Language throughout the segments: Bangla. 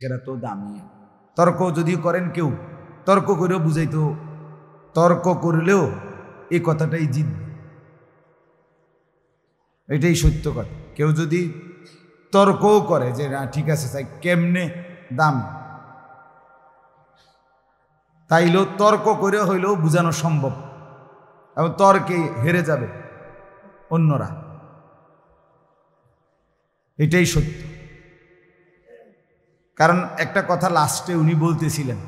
এরা তো দামি। তর্ক যদি করেন কেউ, তর্ক করেও বুঝাইতো, তর্ক করলেও এই কথাটাই জিতবে, এটাই সত্য কথা। কেউ যদি তর্কও করে যে না ঠিক আছে তাই কেমনে দাম, তাইলেও তর্ক করে হইলেও বোঝানো সম্ভব, এবং তর্কে হেরে যাবে অন্যরা, এটাই সত্য। কারণ একটা কথা লাস্টে উনি বলতেছিলেন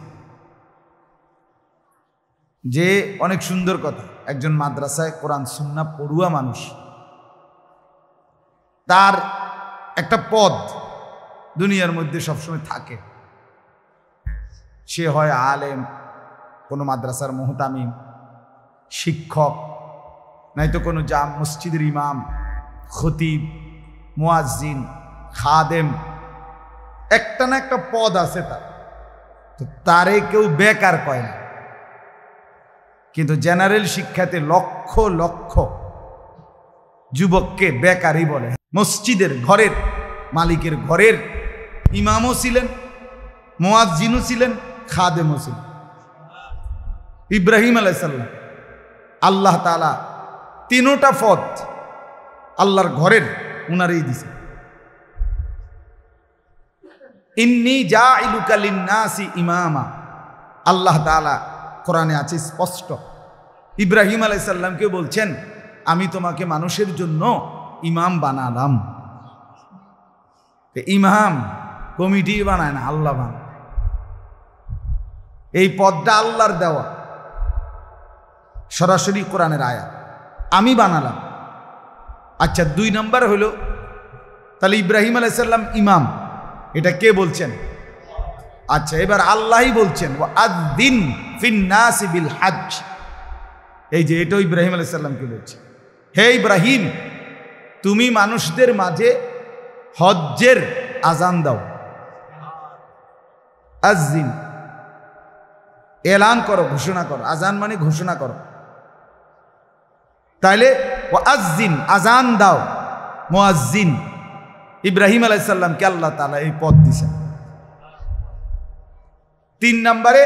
যে অনেক সুন্দর কথা, একজন মাদ্রাসায় কোরআন সুন্নাহ পড়ুয়া মানুষ, তার একটা পদ দুনিয়ার মধ্যে সবসময় থাকে। সে হয় আলেম, কোনো মাদ্রাসার মুহতামিম, শিক্ষক, নয়তো কোনো মসজিদের ইমাম, খতিব, মুয়াজ্জিন, খাদেম, একটা না একটা পদ আছে তার। তো তারে কেউ বেকার কয় না, কিন্তু জেনারেল শিক্ষাতে লক্ষ লক্ষ যুবককে বেকারই বলে। মসজিদের ঘরের মালিকের ঘরের ইমামও ছিলেন, মুয়াজ্জিনও ছিলেন, খাদেমও ছিলেন। ইব্রাহিম আলাইহিস সালাম আল্লাহ তাআলা তিনটা পদ আল্লাহর ঘরের উনারই দিছে। ইন্নী জাইলুকা লিন্নাসি ইমামা, আল্লাহ তাআলা কোরআনে আছে স্পষ্ট। ইব্রাহিম আলাইহিস সালামকে বলছেন আমি তোমাকে মানুষের জন্য ইমাম বানালাম। ইমাম কমিটি বানায় না, আল্লাহ বানায়। এই পদটা আল্লাহর দেওয়া, সরাসরি কোরআনের আয়াত, আমি বানালাম। আচ্ছা, 2 নম্বর হলো তাহলে ইব্রাহিম আলাইহিস সালাম ইমাম, এটা কে বলছেন? আচ্ছা, এবার আল্লাহই বলছেন ওয়াআযিন ফিন্নাসি বিল হজ্জ। এই যে এটাও ইব্রাহিম আলাইহিস সালামকে বলছে, হে ইব্রাহিম তুমি মানুষদের মাঝে হজ্জের আজান দাও। আযিন এলান করো, ঘোষণা করো, আজান মানে ঘোষণা করো। তাইলে ওয়াআযিন আজান দাও, মুয়াজ্জিন। ইব্রাহিম আলাইহিস সালামকে আল্লাহ তাআলা এই পদ দিয়েছেন। 3 নম্বরে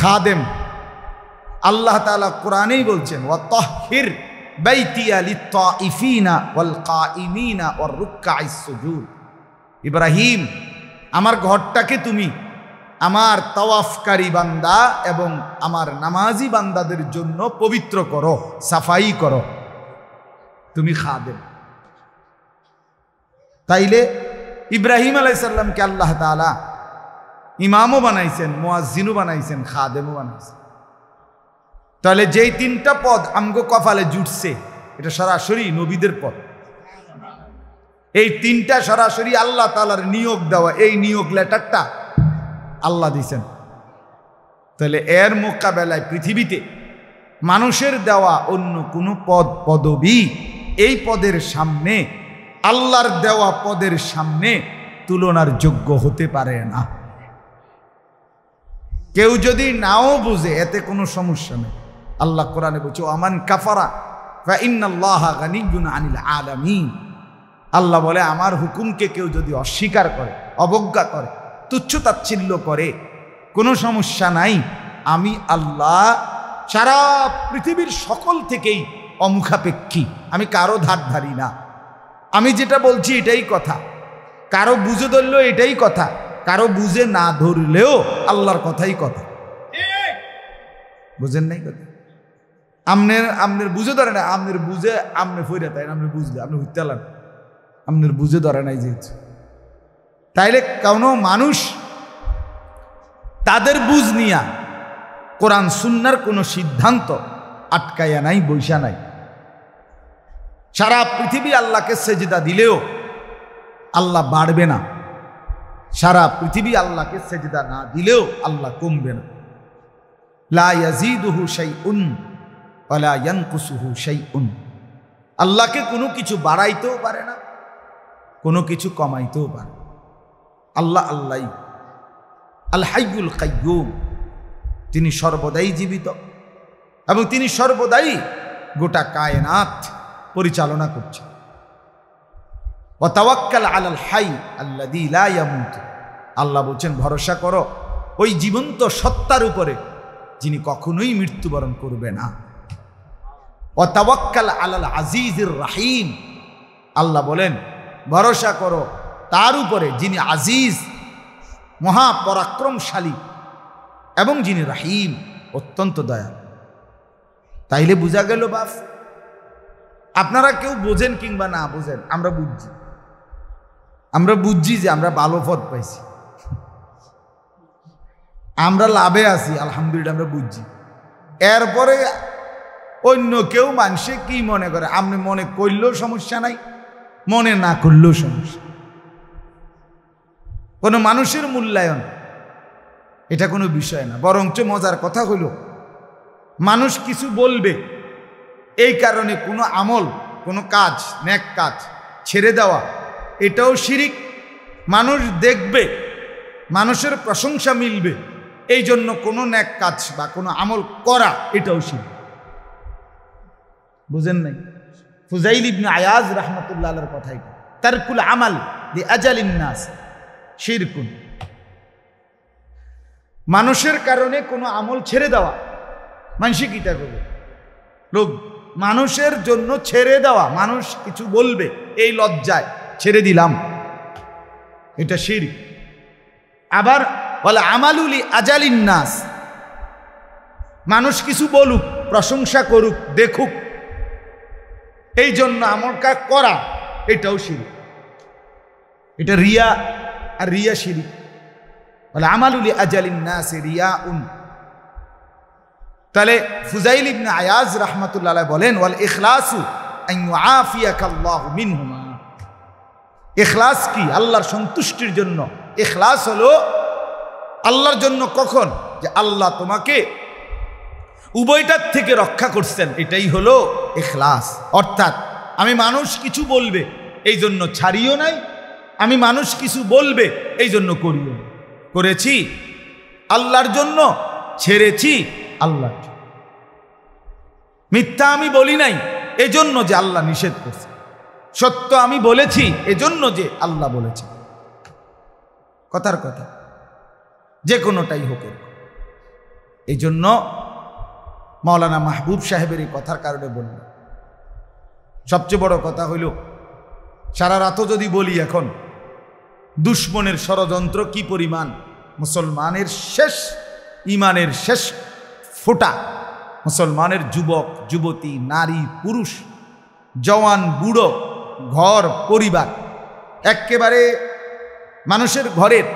খাদেম, আল্লাহ তাআলা কোরআনেই বলছেন ওয়াতাহহির বাইতিয়া লিত্তাইফিনা ওয়াল কাইমিনা ওয়ার রুকআইস সুজুদ। ইব্রাহিম আমার ঘরটাকে তুমি আমার তাওয়াফকারী বান্দা এবং আমার নামাজি বান্দাদের জন্য পবিত্র করো, সাফাই করো, তুমি খাদেম। তাইলে ইব্রাহিম আলাইহিস সালামকে আল্লাহ তাআলা ইমামও বানাইছেন, মুয়াজ্জিনও বানাইছেন, খাদেমও বানাইছেন। তাহলে যেই 3টা পদ আমগো কপালে জুটছে, এটা সরাসরি নবীদের পদ। এই 3টা সরাসরি আল্লাহ তাআলার নিয়োগ দেওয়া, এই নিয়োগ লেটারটা আল্লাহ দিয়েছেন। তাহলে এর মোকাবেলায় পৃথিবীতে মানুষের দেওয়া অন্য কোনো পদ পদবী এই পদের সামনে, আল্লাহর দেওয়া পদের সামনে তুলনার যোগ্য হতে পারে না। কেউ যদি নাও বুঝে এতে কোনো সমস্যা নেই। আল্লাহ কোরআনে বলছে আমান কাফারা ফা ইন্নাল্লাহা গানিয়্যুন আনিল আলামিন। আল্লাহ বলে আমার হুকুমকে কেউ যদি অস্বীকার করে, অবজ্ঞা করে, তুচ্ছ তাচ্ছিল্য করে, কোনো সমস্যা নাই। আমি আল্লাহ সারা পৃথিবীর সকল থেকেই অমুখাপেক্ষী, আমি কারো ধার ধারি না। আমি যেটা বলছি এটাই কথা, কারো বুঝে ধরলেও এটাই কথা, কারো বুঝে না ধরলেও আল্লাহর কথাই কথা। বুঝেন নাই কথা? আমনের বুঝে ধরে না, আমনের বুঝে আমনে ফইরা, তাই আপনি বুঝলে আপনি হইতে পারলেন, আমনের বুঝে ধরে নাই যেহেতু। তাইলে কোনো মানুষ তাদের বুঝ নিয়া কোরআন সুন্নাহর কোনো সিদ্ধান্ত আটকাইয়া নাই, বৈশা নাই। সারা পৃথিবী আল্লাহকে সেজদা দিলেও আল্লাহ বাড়বে না, সারা পৃথিবী আল্লাহকে সেজদা না দিলেও আল্লাহ কমবে না। লা ইয়াজিদুহু শাইউন ওয়া লা ইয়ানকুসুহু শাইউন। আল্লাহকে কোনো কিছু বাড়াইতেও পারে না, কোনো কিছু কমাইতেও পারে। আল্লাহ আল্লাহ আল হাইয়ুল কাইয়্যুম, তিনি সর্বদাই জীবিত এবং তিনি সর্বদাই গোটা কায়নাত পরিচালনা করছেন। ওয়া তাওয়াক্কাল আলাল হাই আল্লাযী লা ইয়ামুত, আল্লাহ বলছেন ভরসা করো ওই জীবন্ত সত্তার উপরে যিনি কখনোই মৃত্যুবরণ করবে না। ও তাওয়াক্কাল আলাল আজিজির রাহিম, আল্লাহ বলেন ভরসা করো তার উপরে যিনি আজিজ মহাপরাক্রমশালী এবং যিনি রাহিম অত্যন্ত দয়াল। তাইলে বোঝা গেল বাপ, আপনারা কেউ বোঝেন কিংবা না বোঝেন, আমরা বুঝছি যে আমরা ভালো পথ পাইছি, আমরা লাভে আছি আলহামদুলিল্লাহ, আমরা বুঝছি। এরপরে অন্য কেউ মানুষে কি মনে করে, আপনি মনে করলেও সমস্যা নাই, মনে না করলেও সমস্যা। কোনো মানুষের মূল্যায়ন এটা কোনো বিষয় না, বরঞ্চ মজার কথা হইল মানুষ কিছু বলবে এই কারণে কোনো আমল, কোনো কাজ, নেক কাজ ছেড়ে দেওয়া এটাও শিরিক। মানুষ দেখবে, মানুষের প্রশংসা মিলবে, এই জন্য কোনো নেক কাজ বা কোনো আমল করা এটাও শিরিক। বুঝেন নাই? ফুজাইল ইবনে আয়াজ রাহমাতুল্লাহ আলাইহির কথাই, তারকুল আমাল লিআজালিন নাস শিরকুন। মানুষের কারণে কোনো আমল ছেড়ে দেওয়া, মানুষ কিটা করবে, লোক মানুষের জন্য ছেড়ে দেওয়া, মানুষ কিছু বলবে এই লজ্জায় ছেড়ে দিলাম, এটা শিরক। আবার বলে আমালুলি আজালিন নাস, মানুষ কিছু বলুক, প্রশংসা করুক, দেখুক, এই জন্য আমলটা করা এটাও শিরক। এটা রিয়া, আর রিয়া শিরক। বলে আমালুলি আজালিন নাস রিয়াউন। তাহলে ফুজাইল ইবনে আয়াজ রাহমাতুল্লাহ আলাইহি বলেন ওয়াল ইখলাসু আন ইউআফিয়াকাল্লাহু মিনহুমা। ইখলাস কি? আল্লাহর সন্তুষ্টির জন্য। ইখলাস হলো আল্লাহর জন্য কখন? যে আল্লাহ তোমাকে উভয়টার থেকে রক্ষা করছেন, এটাই হলো ইখলাস। অর্থাৎ আমি মানুষ কিছু বলবে এই জন্য ছাড়িও নাই, আমি মানুষ কিছু বলবে এই জন্য করিও না। করেছি আল্লাহর জন্য, ছেড়েছি আল্লাহর জন্য। মিথ্যা আমি বলি নাই এজন্য যে আল্লাহ নিষেধ করছে, সত্য আমি বলেছি এজন্য যে আল্লাহ বলেছে। কথার কথা, যে কোনোটাই হোক। এই জন্য মাওলানা মাহবুব সাহেবের এই কথার কারণে বলল, সবচেয়ে বড় কথা হইল সারা রাতও যদি বলি এখন দুশ্মনের ষড়যন্ত্র কি পরিমাণ, মুসলমানের শেষ ইমানের শেষ ফোঁটা, মুসলমানের যুবক যুবতী, নারী পুরুষ, জওয়ান বুড়ো, ঘর পরিবার, একেবারে মানুষের ঘরের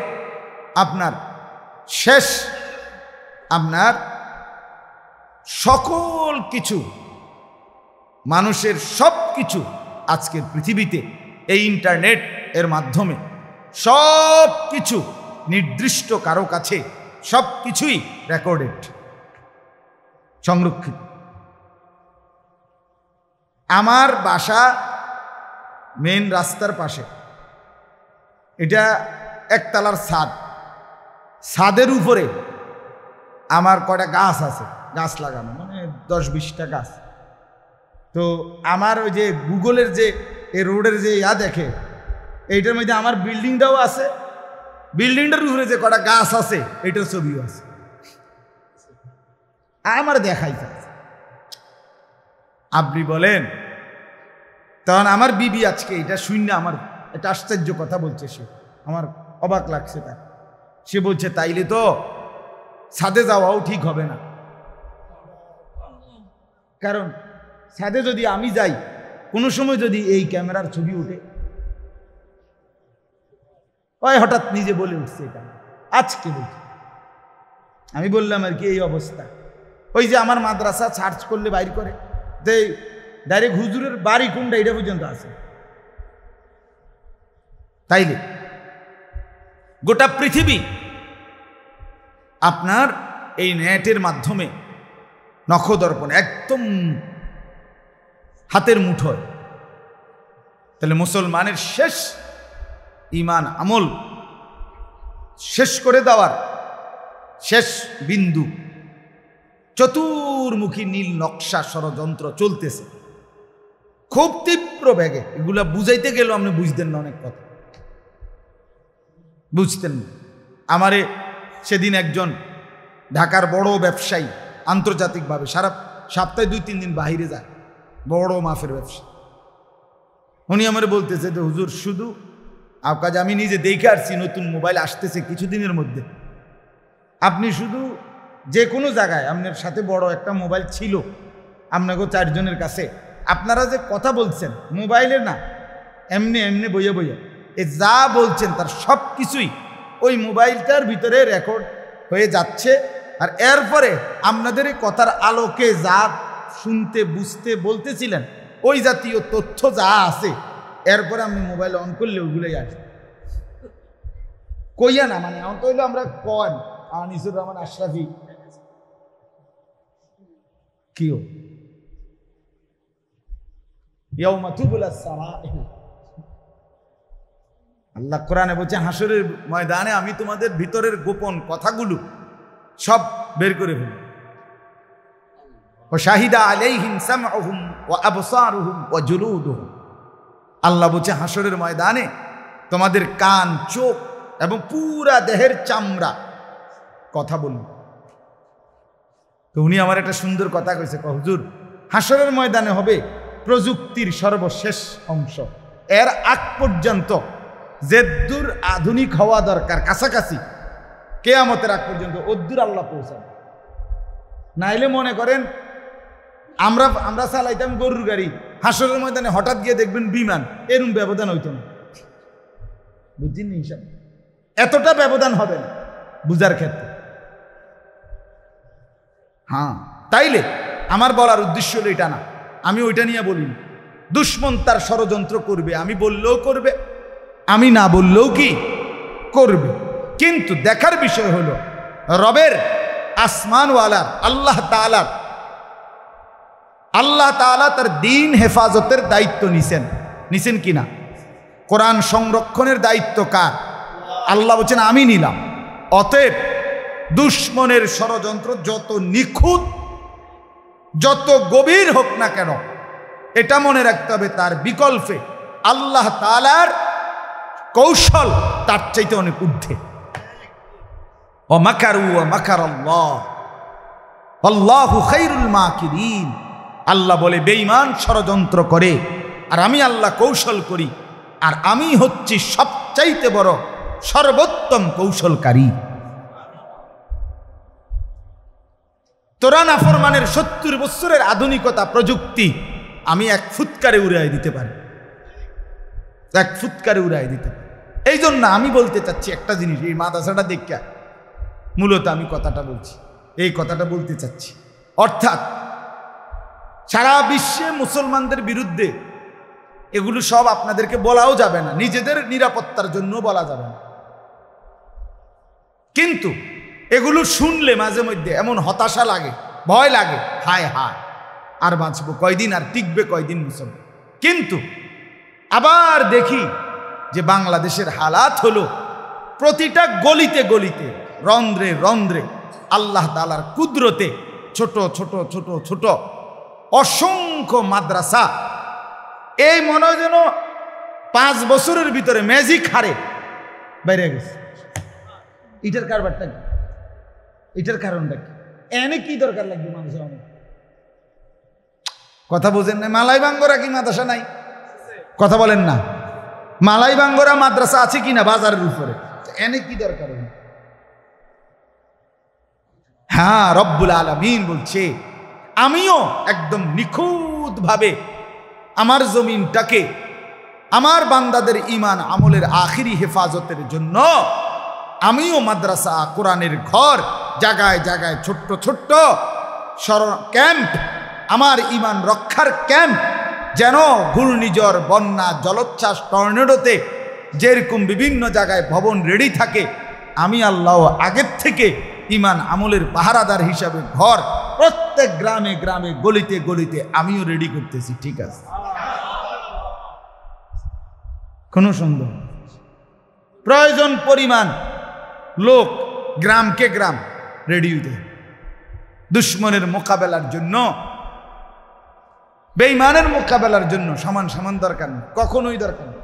আপনার শেষ, আপনার সকল কিছু, মানুষের সব কিছু আজকের পৃথিবীতে এই ইন্টারনেট এর মাধ্যমে সব কিছু নির্দিষ্ট কারো কাছে সব কিছুই রেকর্ডেড, সংরক্ষিত। আমার বাসা মেন রাস্তার পাশে, এটা একতলার ছাদ, ছাদের উপরে আমার কয়টা গাছ আছে, গাছ লাগানো, মানে 10-20টা গাছ। তো আমার ওই যে গুগলের যে এই রোডের যে দেখে, এইটার মধ্যে আমার বিল্ডিংটাও আছে, বিল্ডিংটার উপরে যে কটা গাছ আছে এইটার ছবিও আছে, আমার দেখাইতে। আপনি বলেন, তখন আমার বিবি আজকে এটা শূন্য, আমার এটা আশ্চর্য কথা বলছে, সে আমার অবাক লাগছে তার। সে বলছে তাইলে তো ছাদে যাওয়াও ঠিক হবে না, কারণ ছাদে যদি আমি যাই, কোনো সময় যদি এই ক্যামেরার ছবি উঠে, ওই হঠাৎ নিজে বলে উঠছে এটা আজকে বলছে। আমি বললাম আর কি এই অবস্থা, ওই যে আমার মাদ্রাসা সার্চ করলে বাইর করে যে ডাইরেক্ট হুজুরের বাড়ি কোনটা এটা পর্যন্ত আছে। তাইলে গোটা পৃথিবী আপনার এই নেটের মাধ্যমে নখদর্পণ একদম হাতের মুঠোয়। তাহলে মুসলমানের শেষ ইমান আমল শেষ করে দেওয়ার শেষ বিন্দু, চতুর্মুখী নীল নকশা ষড়যন্ত্র চলতেছে খুব তীব্র বেগে। এগুলা বুঝাইতে গেলেও আপনি বুঝতেন না, অনেক কথা বুঝতেন না। আমারে সেদিন একজন ঢাকার বড় ব্যবসায়ী, আন্তর্জাতিকভাবে সারা সপ্তাহে 2-3 দিন বাহিরে যায়, বড় মাফের ব্যবসা, উনি আমারে বলতেছে যে হুজুর শুধু কাজ আমি নিজে দেখে আসছি, নতুন মোবাইল আসতেছে কিছুদিনের মধ্যে, আপনি শুধু যে কোনো জায়গায় আপনার সাথে বড় একটা মোবাইল ছিল আপনাকে 4 জনের কাছে, আপনারা যে কথা বলছেন মোবাইলে না, এমনি এমনি বইয়ে বইয়ে এ যা বলছেন তার সব কিছুই ওই মোবাইলটার ভিতরে রেকর্ড হয়ে যাচ্ছে। আর এরপরে আপনাদের এই কথার আলোকে যা শুনতে বুঝতে বলতেছিলেন ওই জাতীয় তথ্য যা আছে, এরপরে আমি মোবাইল অন করলে ওইগুলোই আসে। কইয়া না মানে এখন কইলো আমরা কন আনিসুর রহমান আশরাফি কিও ইয়াউমা তুবলাস সারাইর, আল্লাহ কোরআনে বলছে হাসরের ময়দানে আমি তোমাদের ভিতরের গোপন কথাগুলো সব বের করে ফেলব। ওয়া শাহিদা আলাইহিম সামউহুম ওয়া আবসারুহুম ওয়া জুলুদুহুম, আল্লাহ বলছে হাসরের ময়দানে তোমাদের কান, চোখ এবং পুরা দেহের চামড়া কথা বলবে। তো উনি আমার একটা সুন্দর কথা কইছে, হুজুর হাসরের ময়দানে হবে প্রযুক্তির সর্বশেষ অংশ, এর আগ পর্যন্ত যে দূর আধুনিক হওয়া দরকার কাছাকাছি কিয়ামতের আগ পর্যন্ত ওদ্দূর আল্লাহ পৌঁছাবে। নাইলে মনে করেন আমরা চালাইতাম গরুর গাড়ি, হাসরের ময়দানে হঠাৎ গিয়ে দেখবেন বিমান, এরকম ব্যবধান হইতো না, বুঝছেন হিসাব, এতটা ব্যবধান হবে না বুঝার ক্ষেত্রে। হ্যাঁ, তাইলে আমার বলার উদ্দেশ্য হলো এটা না, আমি ওইটা নিয়ে বলিনি। দুশ্মন তার ষড়যন্ত্র করবে, আমি বললেও করবে, আমি না বললেও কি করবে, কিন্তু দেখার বিষয় হলো রবের আসমানওয়ালার আল্লাহ তাআলা তার দ্বীন হেফাজতের দায়িত্ব নিছেন কিনা? কোরআন সংরক্ষণের দায়িত্ব কার? আল্লাহ বলছেন আমি নিলাম। অতএব দুশ্মনের ষড়যন্ত্র যত নিখুঁত, যত গভীর হোক না কেন, এটা মনে রাখতে হবে তার বিকল্পে আল্লাহ তাআলার কৌশল তার চাইতে অনেক ঊর্ধ্বে। ওয়া মাকারু ওয়া মাকারাল্লাহ আল্লাহু খায়রুল মাকিরিন, আল্লাহ বলে বেঈমান ষড়যন্ত্র করে আর আমি আল্লাহ কৌশল করি, আর আমি হচ্ছি সবচাইতে বড় সর্বোত্তম কৌশলকারী। তোরা নাফরমানের 70 বছরের আধুনিকতা প্রযুক্তি আমি এক ফুৎকারে উড়াই দিতে পারি, এক ফুৎকারে উড়াই দিতে পারি। এই জন্য আমি বলতে চাচ্ছি একটা জিনিস, এই মাদ্রাসাটা দেখা মূলত আমি কথাটা বলছি, এই কথাটা বলতে চাচ্ছি, অর্থাৎ সারা বিশ্বে মুসলমানদের বিরুদ্ধে এগুলো সব আপনাদেরকে বলাও যাবে না, নিজেদের নিরাপত্তার জন্য বলা যাবে না, কিন্তু এগুলো শুনলে মাঝে মধ্যে এমন হতাশা লাগে, ভয় লাগে, হায় হায় আর বাঁচবো কয়দিন, আর টিকবে কয়দিন মুসলমান। কিন্তু আবার দেখি যে বাংলাদেশের হালাত হলো প্রতিটা গলিতে গলিতে, রন্ধ্রে রন্ধ্রে আল্লাহ তাআলার কুদরতে ছোট ছোট ছোট ছোট অসংখ্য মাদ্রাসা, এই মনে হয় যেন 5 বছরের ভিতরে ম্যাজিক হারে বাইরে গেছে। এটার কারবারটা কি? এটার কারণটা কি? এনে কি দরকার লাগবে মানুষের? অনেক কথা বোঝেন না। মালাই বাঙ্গরা কি মাদ্রাসা নাই? কথা বলেন না। মালাই বাঙ্গরা মাদ্রাসা আছে কিনা বাজারের উপরে? এনে কি দরকার? হ্যাঁ, রব্বুল আলামিন বলছে আমিও একদম নিখুঁত ভাবে আমার জমিনটাকে আমার বান্দাদের ঈমান আমলের আখিরি হেফাজতের জন্য আমিও মাদ্রাসা, কোরআনের ঘর, জায়গায় জায়গায় ছোট্ট ছোট্ট ক্যাম্প, আমার ঈমান রক্ষার ক্যাম্প, যেন ঘূর্ণিঝড়, বন্যা, জলোচ্ছ্বাস, টর্নেডোতে যেরকম বিভিন্ন জায়গায় ভবন রেডি থাকে, আমি আল্লাহ আগের থেকে ঈমান আমলের পাহারাদার হিসাবে ঘর প্রত্যেক গ্রামে গ্রামে গলিতে গলিতে আমিও রেডি করতেছি। ঠিক আছে, কোনো সন্দেহ? প্রয়োজন পরিমাণ লোক গ্রামকে গ্রাম রেডি হইতে, দুশ্মনের মোকাবেলার জন্য, বেঈমানের মোকাবেলার জন্য সমান সমান দরকার নেই, কখনোই দরকার নেই,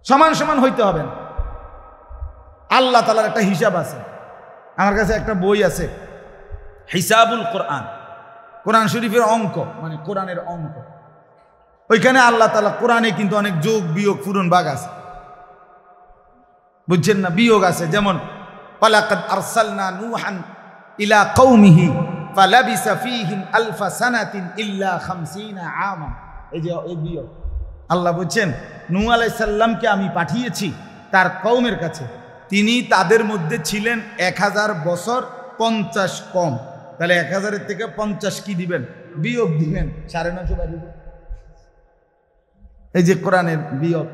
সমান সমান হইতে হবে না। আল্লাহ তাআলার একটা হিসাব আছে। আমার কাছে একটা বই আছে, হিসাবুল কোরআন, কোরআন শরীফের অঙ্ক, মানে কোরআনের অঙ্ক। ওইখানে আল্লাহ তাআলা কোরআনে কিন্তু অনেক যোগ বিয়োগ পূরণ ভাগ আছে, বুঝছেন না? বিয়োগ আছে, যেমন ওয়ালাকাদ আরসালনা নূহান ইলা কওমিহি ফালাবিসা ফীহিম আলফা সানাতিন ইল্লা 50 আমান। এই যে এই বিয়োগ, আল্লাহ বলছেন নূহ আলাইহিস সালামকে আমি পাঠিয়েছি তার কওমের কাছে, তিনি তাদের মধ্যে ছিলেন 1000 বছর 50 কম। তাহলে 1000-এর থেকে 50 কি দিবেন? বিয়োগ দিবেন, 950 বাড়িব। এই যে কোরআনের বিয়োগ।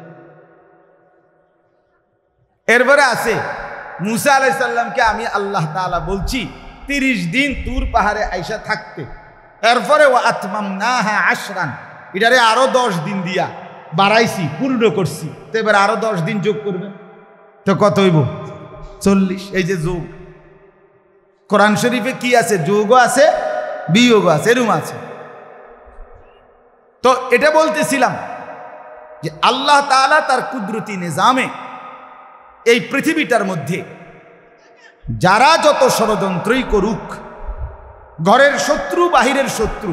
এরপরে আছে মুসা আলাইহিস সালামকে আমি আল্লাহ তাআলা বলছি 30 দিন তুর পাহাড়ে আইসা থাকতে, এরপরে ওয়া আতমামনাহা 10, এটারে আরো 10 দিন দিয়া বাড়াইছি, পূর্ণ করছি। তো এবার আরো 10 দিন যোগ করবেন, তো কত হইব? 40। এই যে যোগ, কোরআন শরীফে কি আছে? যোগও আছে, বিয়োগও আছে, এরকম আছে। তো এটা বলতেছিলাম যে আল্লাহ তাআলা তার কুদরতি নিজামে এই পৃথিবীটার মধ্যে যারা যত ষড়যন্ত্রই করুক, ঘরের শত্রু বাহিরের শত্রু,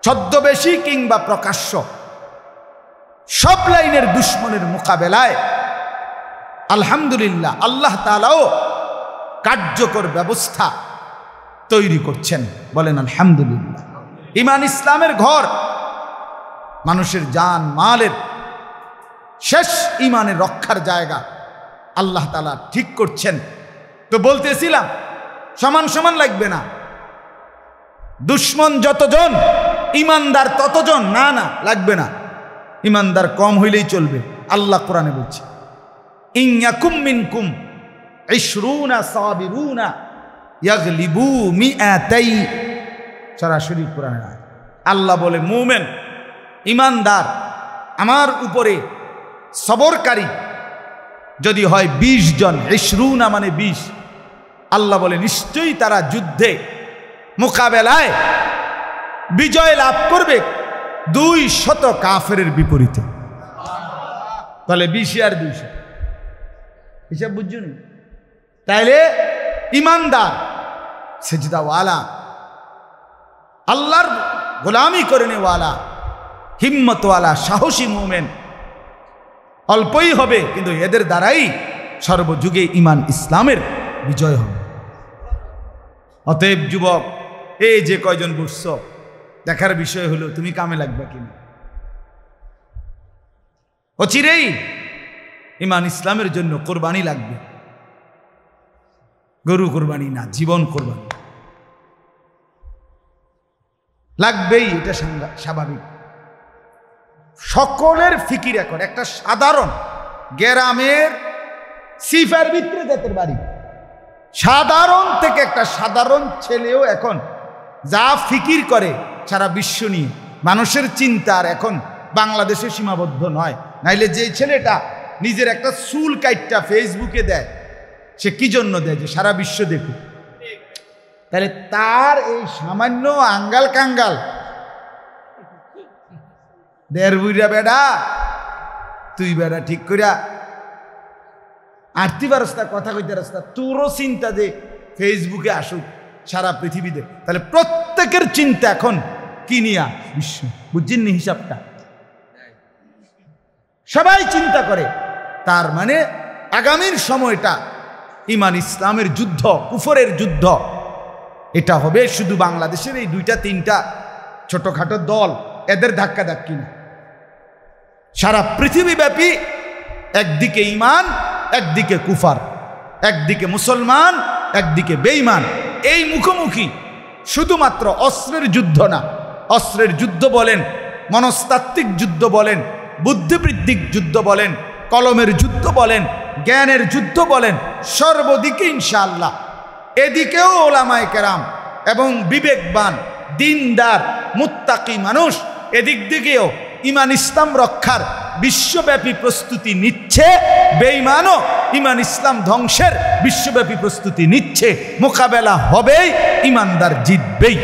ছদ্মবেশী কিংবা প্রকাশ্য, সব লাইনের দুশ্মনের মোকাবেলায় আলহামদুলিল্লাহ আল্লাহ তাআলাও কার্যকর ব্যবস্থা তৈরি করছেন। বলেন আলহামদুলিল্লাহ। ঈমান ইসলামের ঘর, মানুষের জান মালের শেষ ঈমানের রক্ষার জায়গা আল্লাহ তাআলা ঠিক করছেন। তো বলতেছিলাম সমান সমান লাগবে না, দুশ্মন যতজন ঈমানদার ততজন, না না লাগবে না, ঈমানদার কম হইলেই চলবে। আল্লাহ কোরআনে বলছে ইন ইয়াকুম মিনকুম 20 সাবিরুনা ইয়াগলিবু মিআতাই, সরাসরি কোরআনে আয়াত। আল্লাহ বলে মুমিন ঈমানদার আমার উপরে সবরকারী যদি হয় 20 জন, 20 মানে 20, আল্লাহ বলে নিশ্চয়ই তারা যুদ্ধে মোকাবেলায় বিজয় লাভ করবে 200 কাফেরের বিপরীতে। তাহলে 20 আর 200 হিসাব বুঝুন। তাইলে ঈমানদার, সেজদাওয়ালা, আল্লাহর গোলামি করেনেওয়ালা, হিম্মতওয়ালা, সাহসী মুমিন অল্পই হবে, কিন্তু এদের দ্বারাই সর্বযুগে ঈমান ইসলামের বিজয় হবে। অতএব যুবক, এই যে কয়জন বসছ, দেখার বিষয় হলো তুমি কামে লাগবে কিনা। অচিরেই ঈমান ইসলামের জন্য কোরবানি লাগবে, গরু কোরবানি না, জীবন কোরবানি লাগবেই, এটা স্বাভাবিক। সকলের ফিকির এখন একটা সাধারণ গ্রামের সিফার ভিতরে জাতের বাড়ি, সাধারণ থেকে একটা সাধারণ ছেলেও এখন যা ফিকির করে সারা বিশ্ব নিয়ে, মানুষের চিন্তা আর এখন বাংলাদেশে সীমাবদ্ধ নয়। নাইলে যে ছেলেটা নিজের একটা চুল কাইটটা ফেসবুকে দেয়, সে কি জন্য দেয়? যে সারা বিশ্ব দেখুক। তাহলে তার এই সামান্য আঙ্গাল কাঙ্গাল দেড় বুইরা বেড়া, তুই বেড়া ঠিক করিয়া আরতি রাস্তা কথা কইতে রাস্তা, তোরও চিন্তা যে ফেসবুকে আসুক সারা পৃথিবীতে। তাহলে প্রত্যেকের চিন্তা এখন কি নিয়া? বিশ্ব। বুঝছেন নি হিসাবটা? সবাই চিন্তা করে। তার মানে আগামীর সময়টা ঈমান ইসলামের যুদ্ধ, কুফরের যুদ্ধ, এটা হবে শুধু বাংলাদেশের এই 2-3টা ছোটখাটো দল, এদের ধাক্কা ধাক্কি না, সারা পৃথিবীব্যাপী। একদিকে ঈমান, একদিকে কুফার, একদিকে মুসলমান, একদিকে বেঈমান, এই মুখোমুখি। শুধুমাত্র অস্ত্রের যুদ্ধ না, অস্ত্রের যুদ্ধ বলেন, মনস্তাত্ত্বিক যুদ্ধ বলেন, বুদ্ধিবৃত্তিক যুদ্ধ বলেন, কলমের যুদ্ধ বলেন, জ্ঞানের যুদ্ধ বলেন, সর্বদিকে ইনশাআল্লাহ। এদিকেও ওলামায়ে কেরাম এবং বিবেকবান দিনদার মুত্তাকি মানুষ এদিক দিকেও ঈমান ইসলাম রক্ষার বিশ্বব্যাপী প্রস্তুতি নিচ্ছে। বেঈমানও ঈমান ইসলাম ধ্বংসের বিশ্বব্যাপী প্রস্তুতি নিচ্ছে। মোকাবেলা হবেই, ঈমানদার জিতবেই,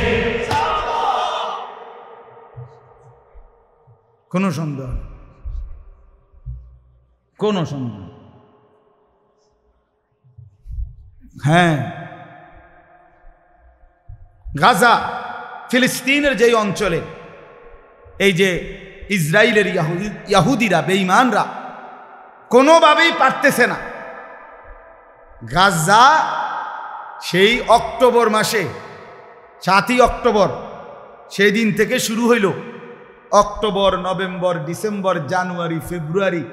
কোনো সন্দেহ, কোনো সন্দেহ। হ্যাঁ, গাজা ফিলিস্তিনের যেই অঞ্চলে এই যে ইসরায়েলের ইয়াহুদিরা বেঈমানরা কোনোভাবেই পারতেছে না। গাজা সেই অক্টোবর মাসে 7ই অক্টোবর সেই দিন থেকে শুরু হইল। অক্টোবর, নভেম্বর, ডিসেম্বর, জানুয়ারি, ফেব্রুয়ারি,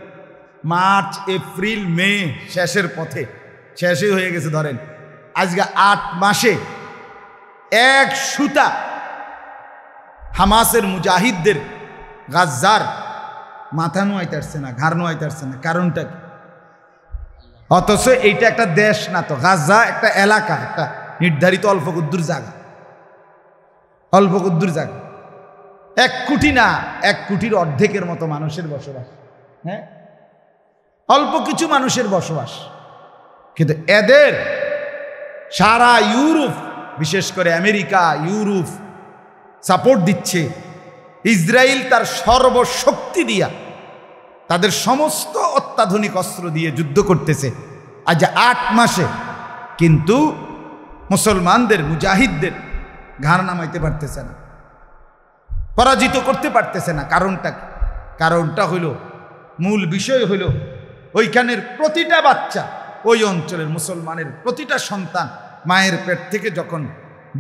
মার্চ, এপ্রিল, মে শেষের পথে, শেষই হয়ে গেছে। ধরেন আজকে 8 মাসে এক সুতা হামাসের মুজাহিদদের গাজ্জার মাথা নোয়াইতে আসছে না, ঘাড় নোয়াইতে আসছে না। কারণটা কি? অথচ এইটা একটা দেশ না তো, গাজা একটা এলাকা, একটা নির্ধারিত অল্প কুদ্দুর জায়গা, অল্প কুদ্দুর জায়গা। 1 কোটি না, 1 কোটির অর্ধেকের মতো মানুষের বসবাস। হ্যাঁ, অল্প কিছু মানুষের বসবাস, কিন্তু এদের সারা ইউরোপ, বিশেষ করে আমেরিকা, ইউরোপ সাপোর্ট দিচ্ছে। ইসরায়েল তার সর্বশক্তি দিয়া, তাদের সমস্ত অত্যাধুনিক অস্ত্র দিয়ে যুদ্ধ করতেছে আজ 8 মাসে, কিন্তু মুসলমানদের মুজাহিদদের ঘাড় নামাইতে পারতেছে না, পরাজিত করতে পারতেছে না। কারণটা কি? কারণটা হইল, মূল বিষয় হইল ওইখানের প্রতিটা বাচ্চা, ওই অঞ্চলের মুসলমানের প্রতিটা সন্তান মায়ের পেট থেকে যখন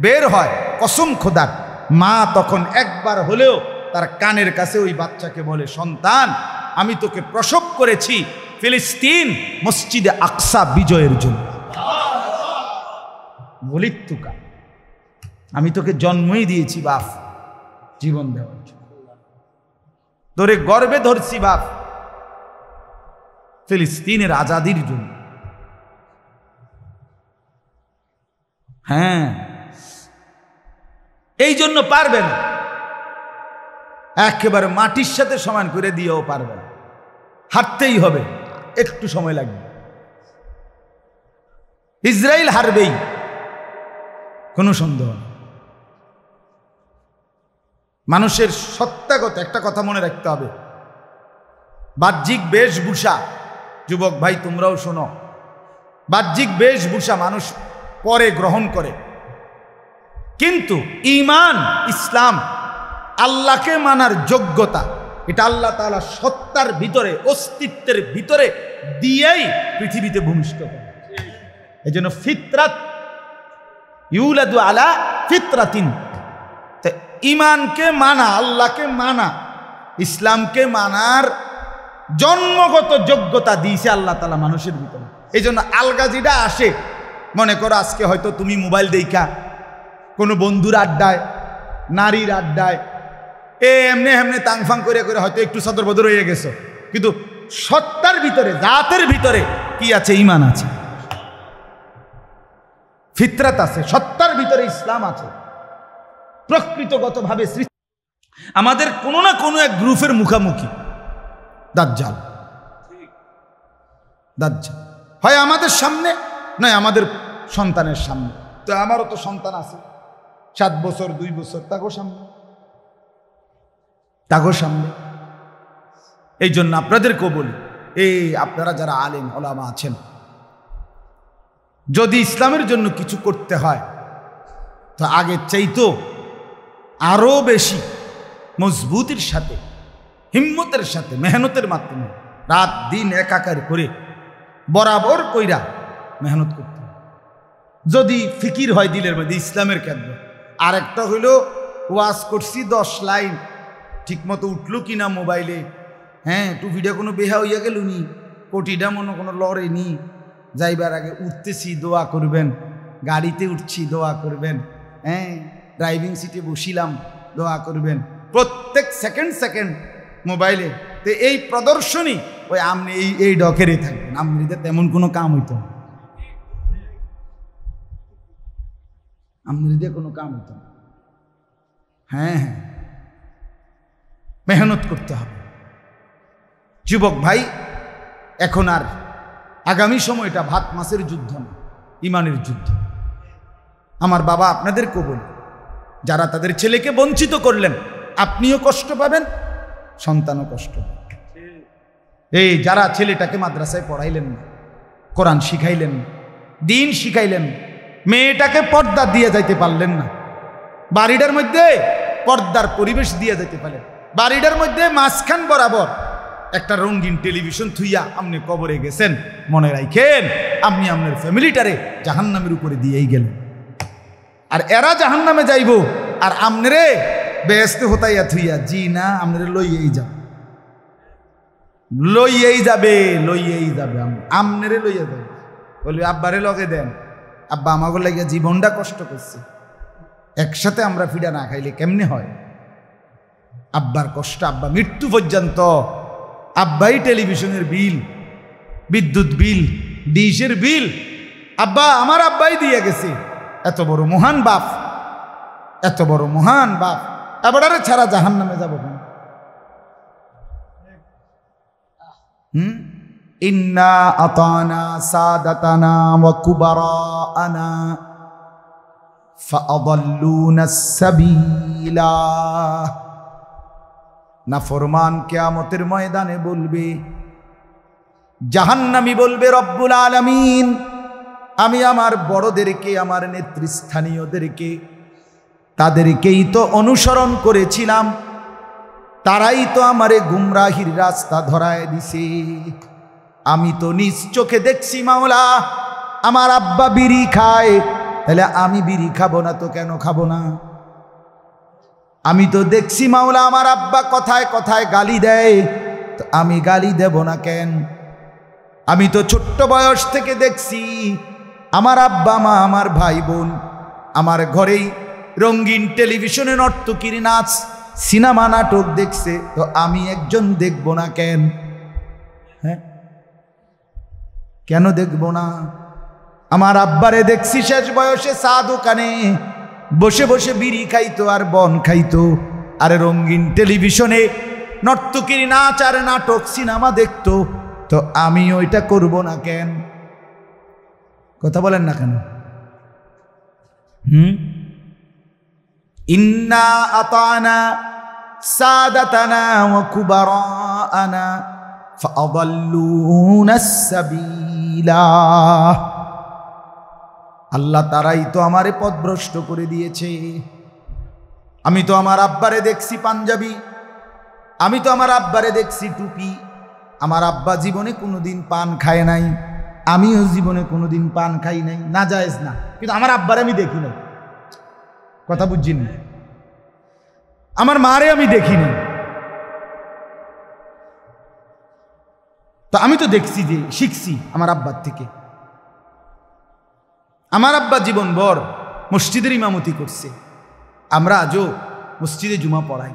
বের হয়, কসম খোদার, মা তখন একবার হলেও তার কানের কাছে ওই বাচ্চাকে বলে, সন্তান আমি তোকে প্রসব করেছি ফিলিস্তিন মসজিদে আকসা বিজয়ের জন্য। বলিত তুকা, আমি তোকে জন্মই দিয়েছি বাপ জীবন দেওয়ার জন্য, তোরে গর্বে ধরছি বাপ ফিলিস্তিনের আজাদির জন্য। হ্যাঁ, এই জন্য পারবে না, একেবারে মাটির সাথে সমান করে দিয়েও পারবে না, হারতেই হবে, একটু সময় লাগবে। ইসরায়েল হারবেই, কোনো সন্দেহ নেই। মানুষের সত্তাগত একটা কথা মনে রাখতে হবে, বাহ্যিক বেশভূষা, যুবক ভাই তোমরাও শোনো, বাহ্যিক বেশভূষা মানুষ পরে গ্রহণ করে, কিন্তু ঈমান, ইসলাম, আল্লাহকে মানার যোগ্যতা, এটা আল্লাহ তাআলা সত্তার ভিতরে, অস্তিত্বের ভিতরে দিয়েই পৃথিবীতে ভূমিষ্ঠ করে। এই জন্য ফিতরাত, ইউলাদু আলা ফিতরাতিন, ঈমানকে মানা, আল্লাহকে মানা, ইসলামকে মানার জন্মগত যোগ্যতা দিয়েছে আল্লাহ তাআলা মানুষের ভিতরে। এই জন্য আলগাজিটা আসে, মনে করো আজকে হয়তো তুমি মোবাইল দেখা কোনো বন্ধুর আড্ডায়, নারীর আড্ডায় এমনি এমনি তাংফাং করে করে হয়তো একটু সদর বদর হয়ে গেছো, কিন্তু সত্তার ভিতরে, জাতের ভিতরে কি আছে? ঈমান আছে, ফিতরাত আছে, সত্তার ভিতরে ইসলাম আছে, প্রকৃতগতভাবে সৃষ্টি। আমাদের কোনো না কোনো এক গ্রুপের মুখামুখি দাজ্জাল, দাজ্জাল হয় আমাদের সামনে, নয় আমাদের সন্তানের সামনে। তো আমারও তো সন্তান আছে, 7 বছর 2 বছর, তাগো সামনে, তাগো সামনে। এই জন্য আপনাদেরকেও বলি, এই আপনারা যারা আলেম ওলামা আছেন, যদি ইসলামের জন্য কিছু করতে হয় তো আগের চাইতো আরো বেশি মজবুতির সাথে, হিম্মতের সাথে, মেহনতের মাধ্যমে রাত দিন একাকার করে বরাবর কইরা মেহনত করতে হবে। যদি ফিকির হয় দিলের মধ্যে ইসলামের কেন্দ্র, আর একটা হইল ওয়াজ করছি 10 লাইন, ঠিক মতো উঠলো কিনা মোবাইলে, হ্যাঁ টুপিটা কোনো বেহা হইয়া গেল নি, কোটিটা মনে কোনো লড়ে নি, যাইবার আগে উঠতেছি দোয়া করবেন, গাড়িতে উঠছি দোয়া করবেন, হ্যাঁ ড্রাইভিং সিটে বসিলাম দোয়া করবেন, প্রত্যেক সেকেন্ড সেকেন্ড মোবাইলে। তো এই প্রদর্শনী ওই আপনি এই ডকেরই থাকবেন, আমরিতে তেমন কোনো কাম হইতো না, আমরিতে কোনো কাম হইতো না। হ্যাঁ হ্যাঁ, মেহনত করতে হবে যুবক ভাই। এখন আর আগামী সময়টা ভাত মাছের যুদ্ধ না, ইমানের যুদ্ধ। আমার বাবা আপনাদেরকেও বলি, যারা তাদের ছেলেকে বঞ্চিত করলেন, আপনিও কষ্ট পাবেন, সন্তানও কষ্ট পাবে। এই যারা ছেলেটাকে মাদ্রাসায় পড়াইলেন না, কোরআন শিখাইলেন না, দিন শিখাইলেন, মেয়েটাকে পর্দা দিয়ে যাইতে পারলেন না। বাড়িটার মধ্যে পর্দার পরিবেশ দিয়ে যাইতে পারলেন, বাড়িটার মধ্যে মাঝখান বরাবর একটা রঙিন টেলিভিশন থুইয়া আপনি কবরে গেছেন। মনে রাখেন, আপনি আপনার ফ্যামিলিটারে জাহান্নামের উপরে দিয়েই গেলেন। আর এরা জাহান্নামে যাইব, আর আমনেরে বেহেশতে হতাইয়া থুইয়া, জি না, আমনেরে লইয়েই যাবে, লইয়েই যাবে, লইয়েই যাবে, আমনেরে লইয়া যাবে। বলবে আব্বারে লগে দেন, আব্বা আমাকে লাগিয়া জীবনটা কষ্ট করছে, একসাথে আমরা ফিডা না খাইলে কেমনে হয়? আব্বার কষ্ট, আব্বা মৃত্যু পর্যন্ত আব্বাই টেলিভিশনের বিল, বিদ্যুৎ বিল, ডিশের বিল আব্বা, আমার আব্বাই দিয়ে গেছে। এত বড় মহান বাপ, এত বড় মহান বাপ, এবারে ছাড়া জাহান্নামে যাব কেন? ইন্না আতানা সাদাতানা ওয়া কুবারানা ফাআদাল্লুনা সাবিলা। নাফরমান কিয়ামতের ময়দানে বলবে, জাহান্নামী বলবে, রব্বুল আলামিন, আমি আমার বড়দেরকে, আমার নেতৃস্থানীয়দেরকে, তাদেরকেই তো অনুসরণ করেছিলাম, তারাই তো আমারে গুমরাহির রাস্তা ধরায় দিছে। আমি তো নিজ চোখে দেখছি মাওলা, আমার আব্বা বিড়ি খায়, তাহলে আমি বিড়ি খাবো না তো কেন খাবো না? আমি তো দেখছি মাওলা, আমার আব্বা কথায় কথায় গালি দেয়, তো আমি গালি দেব না কেন? আমি তো ছোট্ট বয়স থেকে দেখছি আমার আব্বা মা, আমার ভাই বোন আমার ঘরেই রঙিন টেলিভিশনে নর্তকীর নাচ, সিনেমা নাটক দেখছে, তো আমি একজন দেখব না কেন? হ্যাঁ, কেন দেখব না? আমার আব্বারে দেখছি শেষ বয়সে চা দোকানে বসে বসে বিড়ি খাইতো আর বন খাইতো, আর রঙিন টেলিভিশনে নর্তকীর নাচ আর নাটক সিনেমা দেখতো, তো আমি ওইটা করব না কেন? কথা বলেন না কেন? ইন্না আতানা সাদাতানা ওয়া কুবারানা ফাআদাল্লুনা সাবিলা। আল্লাহ তারাই তো আমারে পথভ্রষ্ট করে দিয়েছে। আমি তো আমার আব্বারে দেখছি পাঞ্জাবি, আমি তো আমার আব্বারে দেখছি টুপি। আমার আব্বা জীবনে কোনোদিন পান খায় নাই, আমিও জীবনে কোনোদিন পান খাই নাই, না জায়েজ না, কিন্তু আমার আব্বারে আমি দেখি নাই। কথা বুঝছেন? আমার মারে আমি দেখি নাই, তো আমি তো দেখছি, যে শিখছি আমার আব্বার থেকে। আমার আব্বা জীবনভর মসজিদের ইমামতি করছে, আমরা আজও মসজিদে জুমা পড়াই।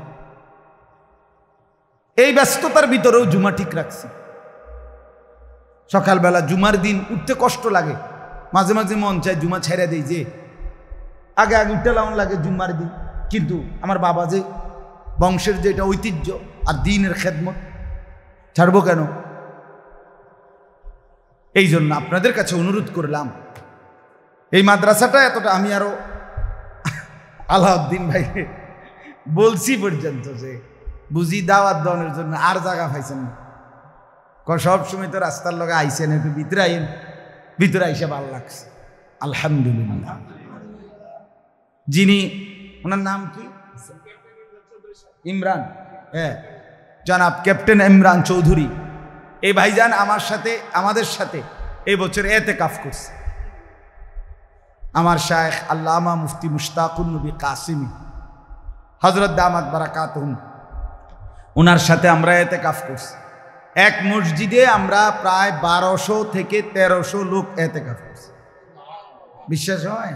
এই ব্যস্ততার ভিতরেও জুমা ঠিক রাখছি। সকালবেলা জুমার দিন উঠতে কষ্ট লাগে, মাঝে মাঝে মন চায় জুমা ছেড়ে দেই, যে আগে আগে উঠতে লাউন লাগে জুমার দিন, কিন্তু আমার বাবা যে বংশের যে এটা ঐতিহ্য আর দিনের খেদমত, ছাড়বো কেন? এই জন্য আপনাদের কাছে অনুরোধ করলাম, এই মাদ্রাসাটা এতটা, আমি আরো আলাউদ্দিন ভাইকে বলছি পর্যন্ত যে বুঝি দাওয়াত দেওয়ানোর জন্য আর জায়গা পাইছেন না, সব সময় তো রাস্তার লগে আইসেন, একটু ভিতরে আইন, ভিতরে আইসে ভালো লাগছে, আলহামদুলিল্লাহ। যিনি, ওনার নাম কি? ইমরান, হ্যাঁ, জনাব ক্যাপ্টেন ইমরান চৌধুরী, এই ভাইজান আমার সাথে, আমাদের সাথে এই বছর এতেকাফ করছে। আমার শায়েখ আল্লামা মুফতি মুশতাকুন নবী কাসিমি হযরত দামাত বারাকাতুহুম, ওনার সাথে আমরা এতেকাফ করছি। এক মসজিদে আমরা প্রায় 1200 থেকে 1300 লোক এতেকাফ করছি। বিশ্বাস হয়?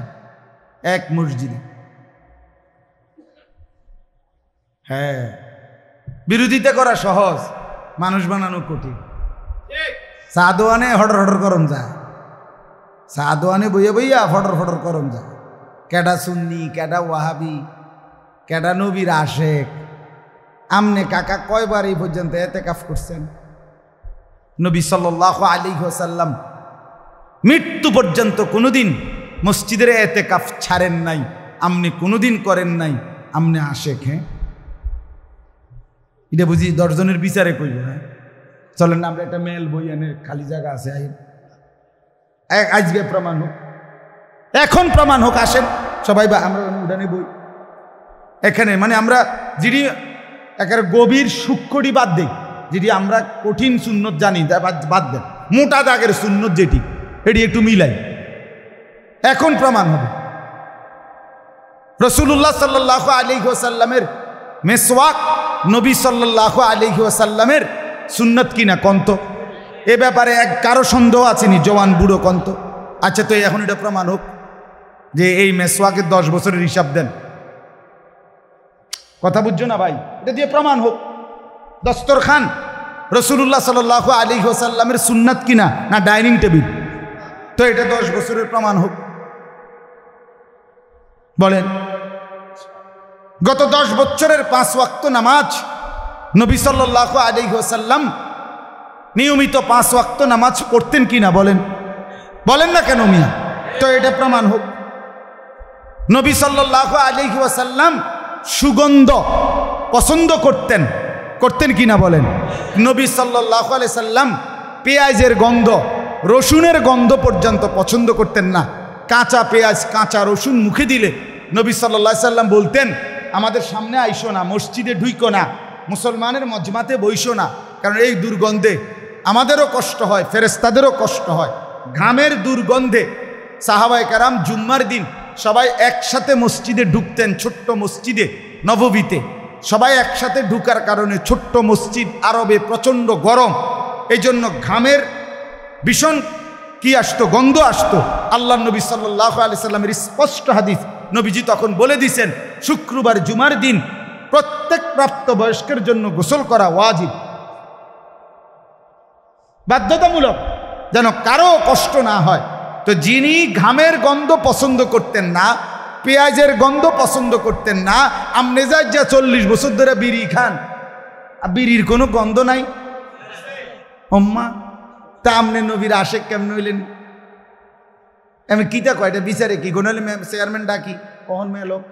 এক মসজিদে। হ্যাঁ, বিরোধিতা করা সহজ, মানুষ বানানো কঠিন। সাদোয়ানে হডর হডর করম যায়, সাদোয়ানে বইয়া বইয়া ফটর ফটর করম যায়। কেডা সুন্নি, কেডা ওয়াহাবি, কেডা নবীর আশেক। আমনে কাকা কয়বার এই পর্যন্ত এতেকাফ করছেন? নবী সাল্লাল্লাহু আলাইহি ওয়াসাল্লাম মৃত্যু পর্যন্ত কোনোদিন মসজিদের এতেকাফ ছাড়েন নাই, আমনে কোনোদিন করেন নাই। আমনে আশেক? হ্যাঁ, এটা বুঝি 10 জনের বিচারে কইব। হ্যাঁ, চলেন আমরা একটা মেল বই এনে, খালি জায়গা আছে, আই আজকে প্রমাণ হোক, এখন প্রমাণ হোক। আসেন সবাই, বা আমরা উঠানে বই এখানে, মানে আমরা যেটি একেবারে গভীর সূক্ষ্মটি বাদ দিই, যেটি আমরা কঠিন সুন্নত জানি বাদ দেন, মোটা দাগের সুন্নত যেটি এটি একটু মিলাই, এখন প্রমাণ হবে। রাসূলুল্লাহ সাল্লাল্লাহু আলাইহি ওয়াসাল্লামের মেসওয়াক নবী সাল্লাল্লাহু আলাইহি ওয়াসাল্লামের সুন্নত কিনা কন্ত, এ ব্যাপারে কারো সন্দেহ আছেনি? জওয়ান বুড়ো কন্ত। আচ্ছা, তো এখন এটা প্রমাণ হোক যে এই মেসওয়াকের 10 বছরের হিসাব দেন। কথা বুঝছো না ভাই? এটা দিয়ে প্রমাণ হোক। দস্তরখান রাসূলুল্লাহ সাল্লাল্লাহু আলাইহি ওয়াসাল্লামের সুন্নাত কিনা, না ডাইনিং টেবিল? তো এটা 10 বছরের প্রমাণ হোক, বলেন। গত 10 বছরের 5 ওয়াক্ত নামাজ নবী সাল্লাল্লাহু আলাইহি ওয়াসাল্লাম নিয়মিত 5 ওয়াক্ত নামাজ পড়তেন কিনা বলেন? বলেন না কেন মিয়া? তো এটা প্রমাণ হোক। নবী সাল্লাল্লাহু আলাইহি ওয়াসাল্লাম সুগন্ধ পছন্দ করতেন কিনা বলেন? নবী সাল্লাল্লাহু আলাইহি সাল্লাম পেঁয়াজের গন্ধ, রসুনের গন্ধ পর্যন্ত পছন্দ করতেন না। কাঁচা পেঁয়াজ, কাঁচা রসুন মুখে দিলে নবী সাল্লাল্লাহু আলাইহি সাল্লাম বলতেন, আমাদের সামনে আইসো না, মসজিদে ঢুইকো না, মুসলমানের মজমাতে বইসো না, কারণ এই দুর্গন্ধে আমাদেরও কষ্ট হয়, ফেরেশতাদেরও কষ্ট হয়। ঘামের দুর্গন্ধে সাহাবায়ে কেরাম জুম্মার দিন সবাই একসাথে মসজিদে ঢুকতেন। ছোট্ট মসজিদে নববীতে সবাই একসাথে ঢুকার কারণে, ছোট্ট মসজিদ, আরবে প্রচণ্ড গরম, এই জন্য ঘামের ভীষণ কি আসতো, গন্ধ আসতো। আল্লাহ নবী সাল্লাল্লাহু আলাইহি সাল্লামের স্পষ্ট হাদিস, নবীজি তখন বলে দিয়েছেন, শুক্রবার জুমার দিন প্রত্যেক প্রাপ্তবয়স্কের জন্য গোসল করা ওয়াজিব, বাধ্যতামূলক, যেন কারো কষ্ট না হয়। তো যিনি ঘামের গন্ধ পছন্দ করতেন না, পেঁয়াজের গন্ধ পছন্দ করতেন না, আমনে যা 40 বছর ধরে বিড়ি খান, বিড়ির কোনো গন্ধ নাই ওম্মা, তা আমনে নবীর আশেক কেমন হইলেন? আমি কিতা কয়টা বিচারে কি গোনালে চেয়ারম্যান ডাকি, কখন মেয়ে লোক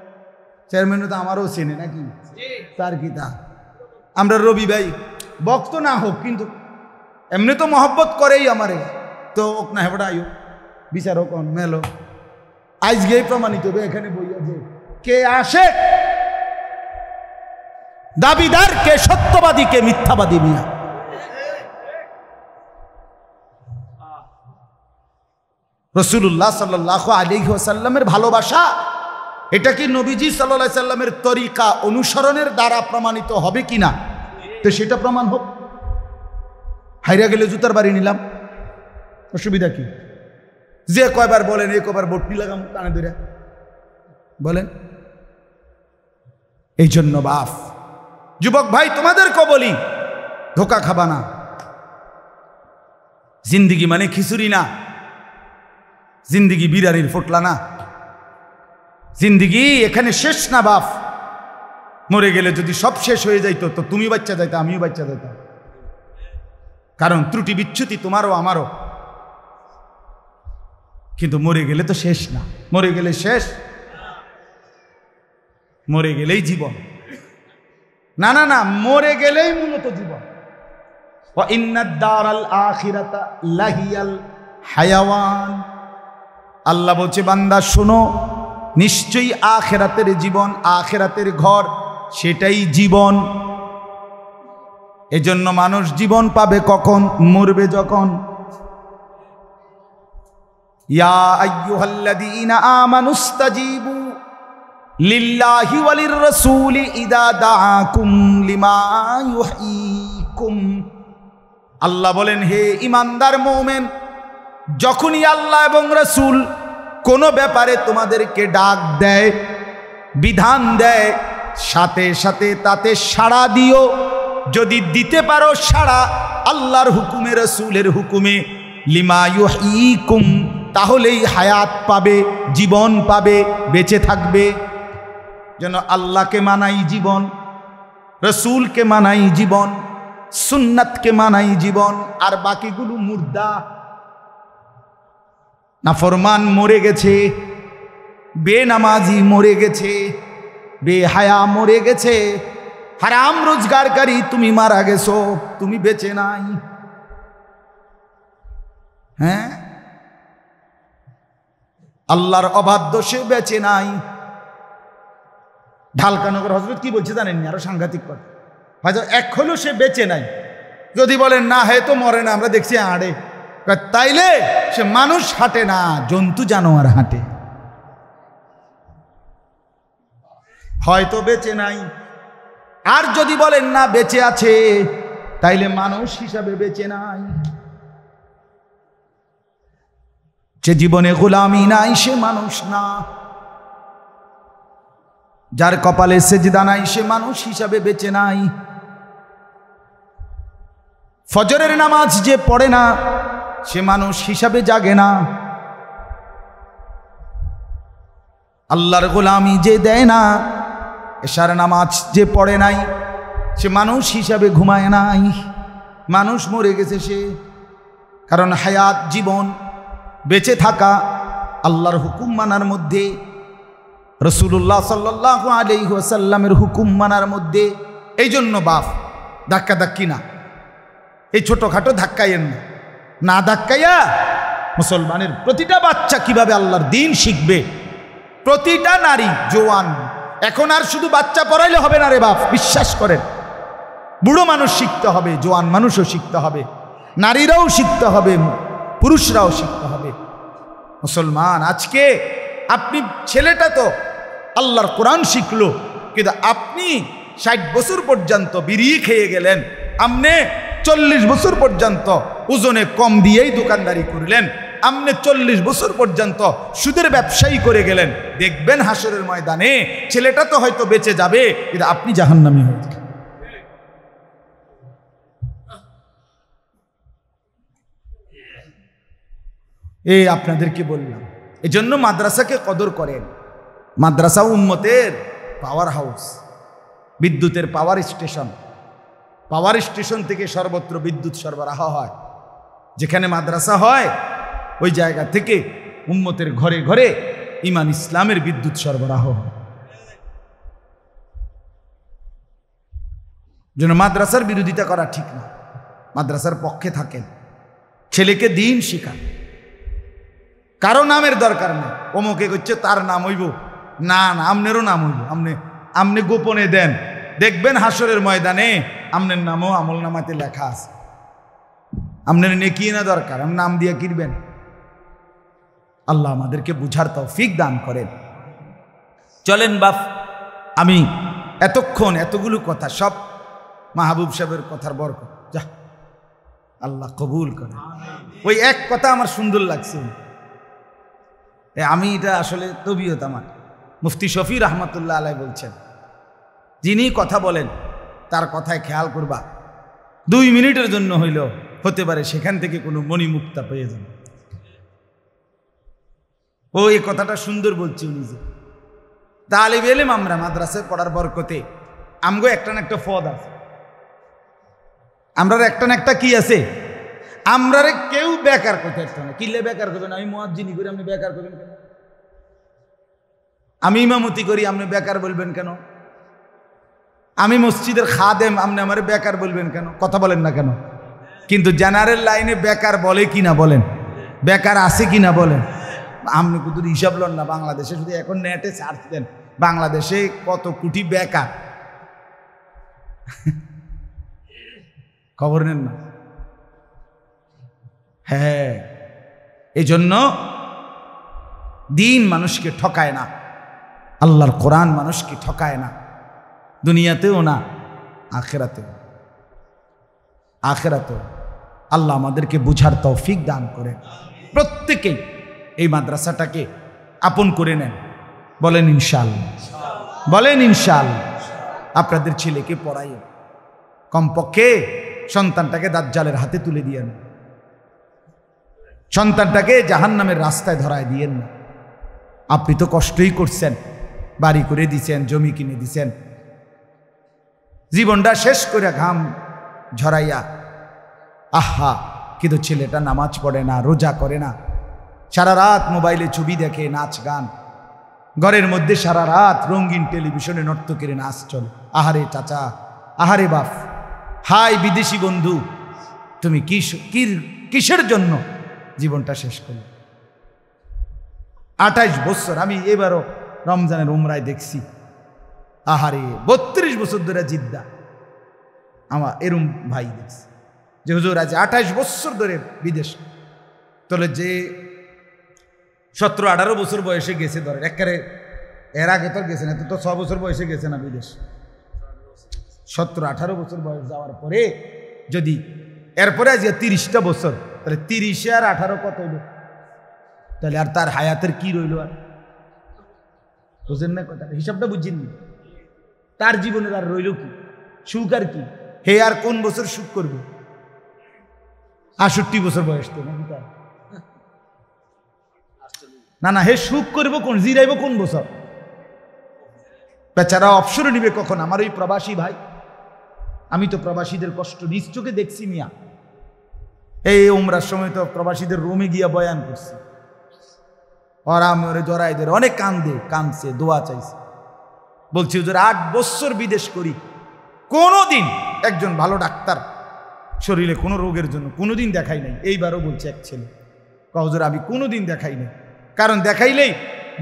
চেয়ারম্যানও তো আমারও চেনে নাকি, তার কিতা। আমরা রবি ভাই বক্ত না হোক, কিন্তু এমনি তো মহব্বত করেই আমারে, তো ওক না হেবড়া আয়ো বিচার হোক মেলো। আজকেই প্রমাণিত হবে এখানে বইয়া যে কে আশেক, দাবিদার কে সত্যবাদী, কে মিথ্যাবাদী। মিয়া রাসূলুল্লাহ সাল্লাল্লাহু আলাইহি ওয়াসাল্লামের ভালোবাসা, এটা কি নবীজি সাল্লাল্লাহু আলাইহি সাল্লামের তরিকা অনুসরণের দ্বারা প্রমাণিত হবে কিনা? তো সেটা প্রমাণ হোক। হাইরা গেলে জুতার বাড়ি নিলাম, অসুবিধা কি? যে কয়বার বলেন, এই কয়বার বটনি লাগাম কানে ধরে বলেন। এই জন্য বাপ, যুবক ভাই, তোমাদেরকে বলি, ধোকা খাবা না। জিন্দিগি মানে খিচুড়ি না, জিন্দিগি বিরানির ফোটলা না, জিন্দিগি এখানে শেষ না বাপ। মরে গেলে যদি সব শেষ হয়ে যাইতো, তো তুমি বাচ্চা যাইতা, আমিও বাচ্চা যাইতাম, কারণ ত্রুটি বিচ্যুতি তোমারও আমারও। কিন্তু মরে গেলে তো শেষ না, মরে গেলে শেষ, মরে গেলেই জীবন। না না না, মরে গেলেই মূলত জীবন। ওয়া ইন্নাদ দারাল আখিরাতা লাহিয়াল হায়াওয়ান। আল্লাহ বলছে, বান্দা শোনো, নিশ্চয়ই আখিরাতের জীবন, আখিরাতের ঘর, সেটাই জীবন। এজন্য মানুষ জীবন পাবে কখন? মরবে যখন। ইয়া আইয়ুহাল্লাযীনা আমানুস্তাজীবু লিল্লাহি ওয়ালির রাসূলি ইযা দাআকুম লিমা ইউহয়িকুম। আল্লাহ বলেন, হে ঈমানদার মুমিন, যখনই আল্লাহ এবং রাসূল কোনো ব্যাপারে তোমাদেরকে ডাক দেয়, বিধান দেয়, সাথে সাথে তাতে সাড়া দিও। যদি দিতে পারো সাড়া আল্লাহর হুকুমে, রাসূলের হুকুমে, লিমা ইউহয়িকুম, তাহলেই হায়াত পাবে, জীবন পাবে, বেঁচে থাকবে। যেন আল্লাহকে মানাই জীবন, রাসূলকে মানাই জীবন, সুন্নাতকে মানাই জীবন, আর বাকিগুলো মুর্দা। নাফরমান মরে গেছে, বেনামাজি মরে গেছে, বেহায়া মরে গেছে, হারাম রোজগারকারী তুমি মারা গেছো, তুমি বেঁচে নাই। হ্যাঁ, আল্লাহর অবাধ্য সে বেঁচে নাই। ঢালকানগর হযরত কি বলছে জানেন? আরো সাংঘাতিক কথা, হয়তো এক হলো সে বেঁচে নাই। যদি বলেন না হে তো মরে না, আমরা দেখছি আড়ে, তাইলে সে মানুষ হাঁটে না, জন্তু জানোয়ার হাঁটে, হয়তো বেঁচে নাই। আর যদি বলেন না বেঁচে আছে, তাইলে মানুষ হিসাবে বেঁচে নাই। যে জীবনে গোলামি নাই সে মানুষ না, যার কপালে সেজদা নাই সে মানুষ হিসাবে বেঁচে নাই। ফজরের নামাজ যে পড়ে না সে মানুষ হিসাবে জাগে না। আল্লাহর গোলামি যে দেয় না, এশার নামাজ যে পড়ে নাই সে মানুষ হিসাবে ঘুমায় নাই। মানুষ মরে গেছে সে, কারণ হায়াত জীবন বেঁচে থাকা আল্লাহর হুকুম মানার মধ্যে, রাসূলুল্লাহ সাল্লাল্লাহু আলাইহি ওয়াসাল্লামের হুকুম মানার মধ্যে। এই জন্য বাপ ধাক্কা ধাক্কি না, এই ছোটখাটো ধাক্কাইয়েন না, না ধাক্কাইয়া মুসলমানের প্রতিটা বাচ্চা কিভাবে আল্লাহর দ্বীন শিখবে, প্রতিটা নারী জওয়ান। এখন আর শুধু বাচ্চা পড়াইলে হবে না রে বাপ, বিশ্বাস করেন, বুড়ো মানুষ শিখতে হবে, জওয়ান মানুষও শিখতে হবে, নারীরাও শিখতে হবে, পুরুষরাও শিখতে হবে। মুসলমান আজকে আপনি ছেলেটা তো আল্লাহর কোরআন শিখলো, কিন্তু আপনি 60 বছর পর্যন্ত বিড়ি খেয়ে গেলেন, আপনি 40 বছর পর্যন্ত ওজনে কম দিয়েই দোকানদারি করলেন, আপনি 40 বছর পর্যন্ত সুদের ব্যবসায়ী করে গেলেন। দেখবেন হাসরের ময়দানে ছেলেটা তো হয়তো বেঁচে যাবে, কিন্তু আপনি জাহান্নামী হয়ে যাবেন। এই আপনাদেরকে বললাম, এজন্য মাদ্রাসাকে কদর করেন। মাদ্রাসা উম্মতের পাওয়ার হাউস, বিদ্যুতের পাওয়ার স্টেশন। পাওয়ার স্টেশন থেকে সর্বত্র বিদ্যুৎ সরবরাহ হয়। যেখানে মাদ্রাসা হয় ওই জায়গা থেকে উম্মতের ঘরে ঘরে ঈমান ইসলামের বিদ্যুৎ সরবরাহ হয়। যেন মাদ্রাসার বিরোধিতা করা ঠিক না, মাদ্রাসার পক্ষে থাকেন, ছেলেকে দ্বীন শিখান। কারো নামের দরকার নেই, অমুকে করছে তার নাম হইব না, না আমনেরও নাম হইব, আমনে গোপনে দেন, দেখবেন হাসরের ময়দানে আমনের নামও আমল নামাতে লেখা আছে। আমনের নেকি না দরকার, আম নাম দিয়ে কিনবেন। আল্লাহ আমাদেরকে বুঝার তৌফিক দান করেন। চলেন বাপ, আমি এতক্ষণ এতগুলো কথা সব মাহবুব সাহেবের কথার বরকত, যা আল্লাহ কবুল করে। ওই এক কথা আমার সুন্দর লাগছে, আমি এটা আসলে তবিয়ত আমার, মুফতি শফি রহমতুল্লাহ আলাই বলছেন, যিনি কথা বলেন তার কথায় খেয়াল করবা, 2 মিনিটের জন্য হইল হতে পারে সেখান থেকে কোনো মণিমুক্তা পেয়ে যাবে। ও এই কথাটা সুন্দর বলছি নিজে। তালিব ইলম আমরা মাদ্রাসায় পড়ার বরকতে আমগো একটা না একটা ফদ আছে, আমরা একটা না একটা কি আছে, আমরা কেউ বেকার করতে পারতো না। কিলে বেকার করবেন? আমি মুয়াজ্জিনি করি, আপনি বেকার করবেন কেন? আমি ইমামতি করি, আপনি বেকার বলবেন কেন? আমি মসজিদের খাদেম, আপনি আমার বেকার বলবেন কেন? কথা বলেন না কেন? কিন্তু জেনারেল লাইনে বেকার বলে কি না বলেন? বেকার আছে কি না বলেন? আপনি কিন্তু হিসাব লন না, বাংলাদেশে শুধু এখন নেটে সার্চ দেন, বাংলাদেশে কত কোটি বেকার, খবর নেন না? হ্যাঁ, এই জন্য দ্বীন মানুষকে ঠকায় না, আল্লাহর কোরআন মানুষকে ঠকায় না, দুনিয়াতেও না আখিরাতেও। আখিরাতেও আল্লাহ আমাদেরকে বুঝার তৌফিক দান করেন। প্রত্যেকেই এই মাদ্রাসাটাকে আপন করে নেন, বলেন ইনশাআল্লাহ, বলেন ইনশাআল্লাহ। আপনাদের ছেলেকে পড়াইয়েন, কমপক্ষে সন্তানটাকে দাজ্জালের হাতে তুলে দিয়েন, সন্তানটাকে জাহান্নামের রাস্তায় ধরায় দিয়েন না। আপনি তো কষ্টই করছেন, বাড়ি করে দিছেন, জমি কিনে দিছেন, জীবনটা শেষ করে ঘাম ঝরাইয়া, আহা, কিন্তু ছেলেটা নামাজ পড়ে না, রোজা করে না, সারা রাত মোবাইলে ছবি দেখে, নাচ গান, ঘরের মধ্যে সারা রাত রঙিন টেলিভিশনে নর্তকের নাচ চলে। আহারে চাচা, আহারে বাপ, হাই বিদেশি বন্ধু, তুমি কিসের জন্য জীবনটা শেষ করলে? 28 বছর। আমি এবারও রমজানের উমরায় দেখছি, আহারে 32 বছর ধরে জিদ্দা আমার এরম ভাই দেখছি যে হুজুর আজ 28 বছর ধরে বিদেশ। তাহলে যে 17-18 বছর বয়সে গেছে ধরেন, একেবারে এর আগে তো গেছে না, তো 6 বছর বয়সে গেছে না বিদেশ। 17-18 বছর বয়স যাওয়ার পরে যদি এরপরে আজ 30টা বছর, তাহলে 30 আর 18 কত হইল? তাহলে আর তার হায়াতের কি রইল? আর বুঝেন না কথা, হিসাবটা বুঝছেননি? তার জীবনের আর রইল কি? সুখ আর কি? হে আর কোন বছর সুখ করবে? 68 বছর বয়স তো নাকি তার? না না, হে সুখ করবো কোন, জিরাইব কোন বছর? বেচারা অবসর নিবে কখন? আমার ওই প্রবাসী ভাই, আমি তো প্রবাসীদের কষ্ট নিজ চোখে দেখছি মিয়া। এই উমরার সময় তো প্রবাসীদের রুমে গিয়া বয়ান করছি, ওরা মরে জড়াইদের অনেক কান্দছে, দোয়া চাইছে। বলছি হুজুর 8 বছর বিদেশ করি, কোনোদিন একজন ভালো ডাক্তার শরীরে কোনো রোগের জন্য কোনোদিন দেখাই নাই। এইবারও বলছে এক ছেলে, হুজুর আমি কোনোদিন দেখাই নাই, কারণ দেখাইলেই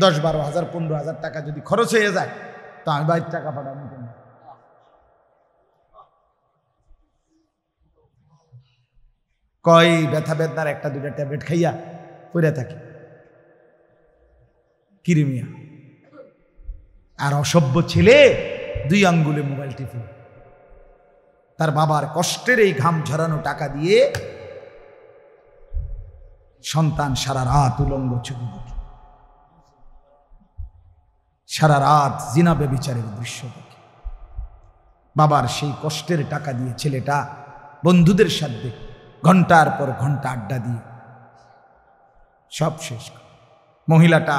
10-12 হাজার 15 হাজার টাকা যদি খরচ হয়ে যায় তো আমি বাইরে টাকা পাঠাবো কেন? কয় ব্যথা বেদনার 1-2টা ট্যাবলেট খাইয়া পড়ে থাকি কিরিমিয়া। আর অসভ্য ছেলে 2 আঙ্গুলে মোবাইল টিপে তার বাবার কষ্টের এই ঘাম ঝরানো টাকা দিয়ে সন্তান সারা রাত উলঙ্গ ছবি দেখে, সারা রাত জিনা ব্যভিচারের দৃশ্য দেখে। বাবার সেই কষ্টের টাকা দিয়ে ছেলেটা বন্ধুদের সাথে ঘন্টার পর ঘন্টা আড্ডা দিয়ে সব শেষ। মহিলাটা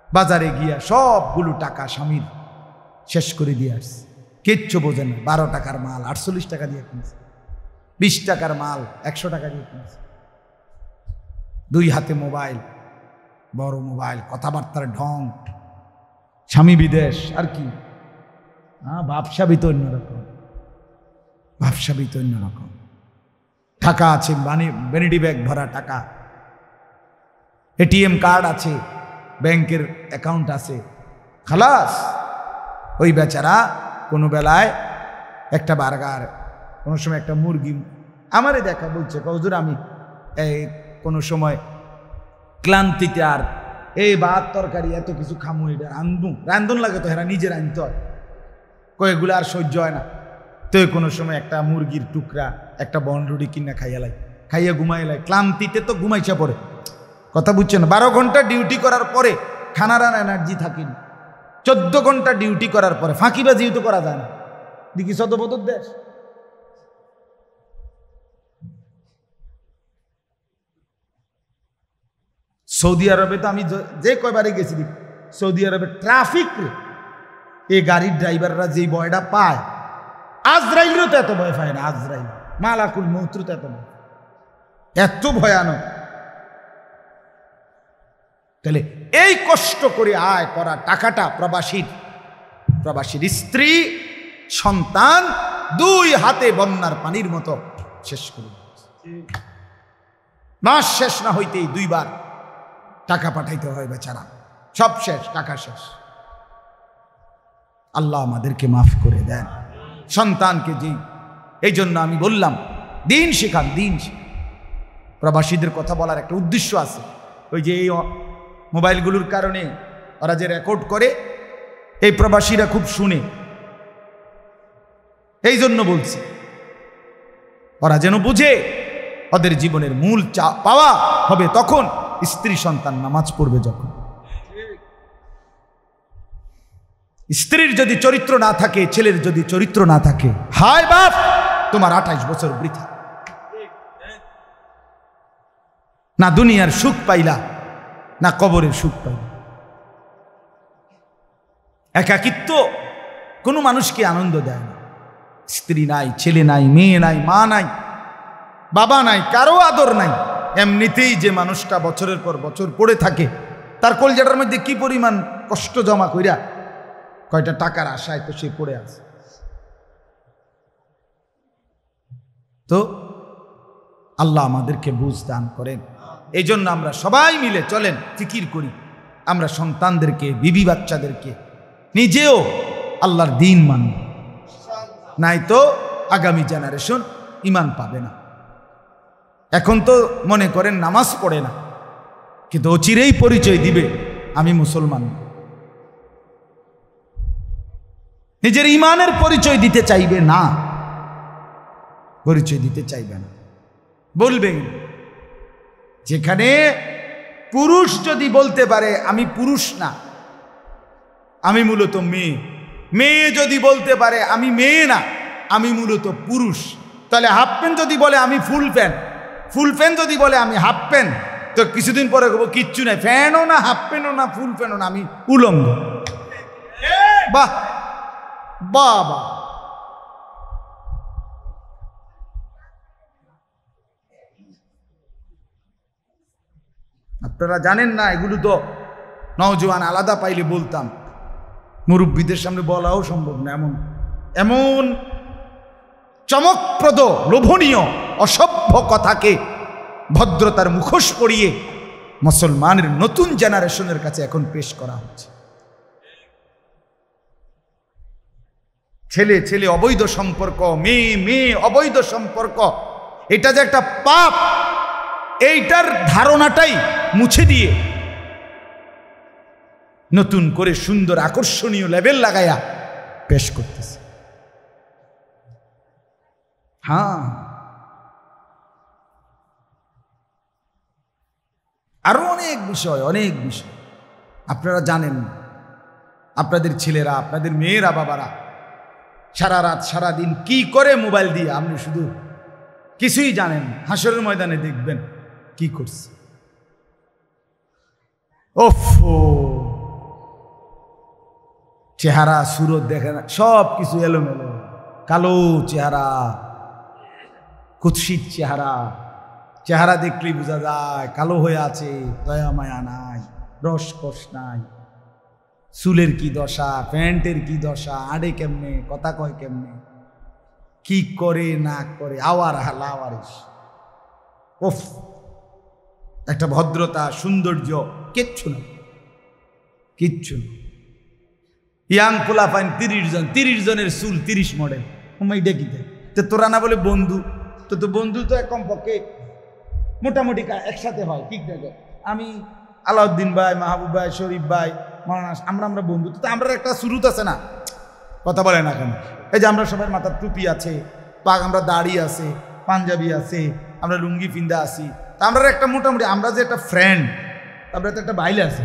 বাজারে গিয়া সবগুলো টাকা স্বামীর শেষ করে দিয়ে আসছে, কিচ্ছু বোঝে না। 12 টাকার মাল 48 টাকা দিয়ে কিনছে, 20 টাকার মাল 100 টাকা দিয়ে কিনছে। 2 হাতে মোবাইল, বড় মোবাইল, কথাবার্তার ঢং, স্বামী বিদেশ। আর কি ভাবসাবি তো অন্যরকম, ভাবসাবি তো অন্যরকম। টাকা আছে, ভ্যানিটি ব্যাগ ভরা টাকা, এটিএম কার্ড আছে, ব্যাংকের অ্যাকাউন্ট আছে, খালাস। ওই বেচারা কোনো বেলায় একটা বার্গার, কোনো সময় একটা মুরগি আমারে দেখা বলছে, হুজুর আমি এই কোনো সময় ক্লান্তিতে আর এই ভাত তরকারি এত কিছু খামু, এটা রান্ধন লাগে তো, এরা নিজের আনতে হয়, কয়েকগুলো আর সহ্য হয় না। তো কোনো সময় একটা মুরগির টুকরা, একটা বনরুটি কিনা খাইয়ালাই, খাইয়া ঘুমাইলাই, ক্লান্তিতে তো ঘুমাইছে পড়ে। কথা বুঝছেন? 12 ঘন্টা ডিউটি করার পরে খানার আর এনার্জি থাকেনি। 14 ঘন্টা ডিউটি করার পরে ফাঁকিবাজিও তো করা যায় না, দেখি সদবদর দেশ। সৌদি আরবে তো আমি যে কয়বারে গেছি, সৌদি আরবে ট্রাফিক রে, এই গাড়ির ড্রাইভাররা যেই ভয়টা পায়, আজরাইলেরও তো এত ভয় পায় না। আজরাইল মালাকুল মৌত তো এত ভয়ানক। তাহলে এই কষ্ট করে আয় করা টাকাটা প্রবাসীর স্ত্রী সন্তান 2 হাতে বন্যার পানির মতো শেষ করে মাস শেষ না হইতেই 2 বার টাকা পাঠাইতে হয় বেচারা, সব শেষ, টাকা শেষ। আল্লাহ আমাদেরকে মাফ করে দেন। সন্তানকে এই জন্য আমি বললাম দিন শেখান, দিন শেখান। প্রবাসীদের কথা বলার একটা উদ্দেশ্য আছে, ওই যে এই মোবাইলগুলোর কারণে ওরা যে রেকর্ড করে, এই প্রবাসীরা খুব শুনে, এই জন্য বলছি ওরা যেন বুঝে ওদের জীবনের মূল পাওয়া হবে তখন স্ত্রী সন্তান নামাজ পড়বে যখন। স্ত্রীর যদি চরিত্র না থাকে, ছেলের যদি চরিত্র না থাকে, হায় বাপ তোমার 28 বছর বৃথা। না দুনিয়ার সুখ পাইলা, না কবরের সুখ পাইলা। একাকিত্ব কোনো মানুষকে আনন্দ দেয় না। স্ত্রী নাই, ছেলে নাই, মেয়ে নাই, মা নাই, বাবা নাই, কারো আদর নাই। এমনিতেই যে মানুষটা বছরের পর বছর পড়ে থাকে, তার কলজাটার মধ্যে কি পরিমাণ কষ্ট জমা কইরা কয়টা টাকার আশায় তো সে পড়ে আছে। তো আল্লাহ আমাদেরকে বুঝ দান করেন। এই জন্য আমরা সবাই মিলে চলেন ফিকির করি, আমরা সন্তানদেরকে, বিবি বাচ্চাদেরকে, নিজেও আল্লাহর দিন মানব, নাই তো আগামী জেনারেশন ইমান পাবে না। এখন তো মনে করেন নামাজ পড়ে না, কিন্তু অচিরেই পরিচয় দিবে আমি মুসলমান। নিজের ইমানের পরিচয় দিতে চাইবে না, পরিচয় দিতে চাইবে না, বলবে। যেখানে পুরুষ যদি বলতে পারে আমি পুরুষ না, আমি মূলত মেয়ে, মেয়ে যদি বলতে পারে আমি মেয়ে না, আমি মূলত পুরুষ, তাহলে হাফ প্যান্ট যদি বলে আমি ফুল প্যান্ট, ফুল প্যান্ট যদি বলে আমি হাফ প্যান্ট, তো কিছুদিন পরে বলবো কিচ্ছু নাই, ফ্যানও না, হাফ প্যান্টও না, ফুল প্যান্টও না, আমি উলঙ্গ। বাহ বাবা, আপনারা জানেন না, এগুলো তো নওজোয়ান আলাদা পাইলে বলতাম, মুরব্বীদের সামনে বলাও সম্ভব না। এমন এমন চমকপ্রদ, লোভনীয়, অসভ্য কথাকে ভদ্রতার মুখোশ পরিয়ে মুসলমানের নতুন জেনারেশনের কাছে এখন পেশ করা হচ্ছে। ছেলে ছেলে অবৈধ সম্পর্ক, মেয়ে মেয়ে অবৈধ সম্পর্ক, এটা যে একটা পাপ, এইটার ধারণাটাই মুছে দিয়ে নতুন করে সুন্দর আকর্ষণীয় লেভেল লাগাইয়া পেশ করতেছে। হ্যাঁ, আরো অনেক বিষয়, অনেক বিষয় আপনারা জানেন। আপনাদের ছেলেরা, আপনাদের মেয়েরা, বাবারা সারা রাত সারা দিন কি করে মোবাইল দিয়ে, আপনি শুধু কিছুই জানেন। হাসরের ময়দানে দেখবেন কি করছে। ওফো, চেহারা সুরত দেখে না, সব কিছু এলোমেলো, কালো চেহারা, কুৎসিত চেহারা, চেহারা দেখলেই বোঝা যায় কালো হয়ে আছে, দয়া মায়া নাই, রসকস নাই, চুলের কি দশা, প্যান্টের কি দশা, আড়ে কেমনে, কথা কয় কেমনে, কি করে না করে, আওয়ার হালা আওয়ারিস। ওফ, একটা ভদ্রতা, সৌন্দর্য কিচ্ছু না, কিচ্ছু না। ইয়াং পোলা পাইন 30 জন, 30 জনের চুল 30 মডেল, এইটা কি দেয়? তো তোরা না বলে বন্ধু, তো তো বন্ধু তো কমপক্ষে মোটামুটি একসাথে হয়, ঠিক দেখো। আমি আলাউদ্দিন ভাই, মাহবুব ভাই, শরীফ ভাই, মাওলানা, আমরা বন্ধু, তো আমরা একটা শুরুত আছে না, কথা বলে না কেন? এই যে আমরা সবাই মাথার টুপি আছে, পাক আমরা দাড়ি আছে, পাঞ্জাবি আছে, আমরা লুঙ্গি ফিন্দা আছি, তা আমরা একটা মোটামুটি, আমরা যে একটা ফ্রেন্ড, আমরা তো একটা বাইলে আছে,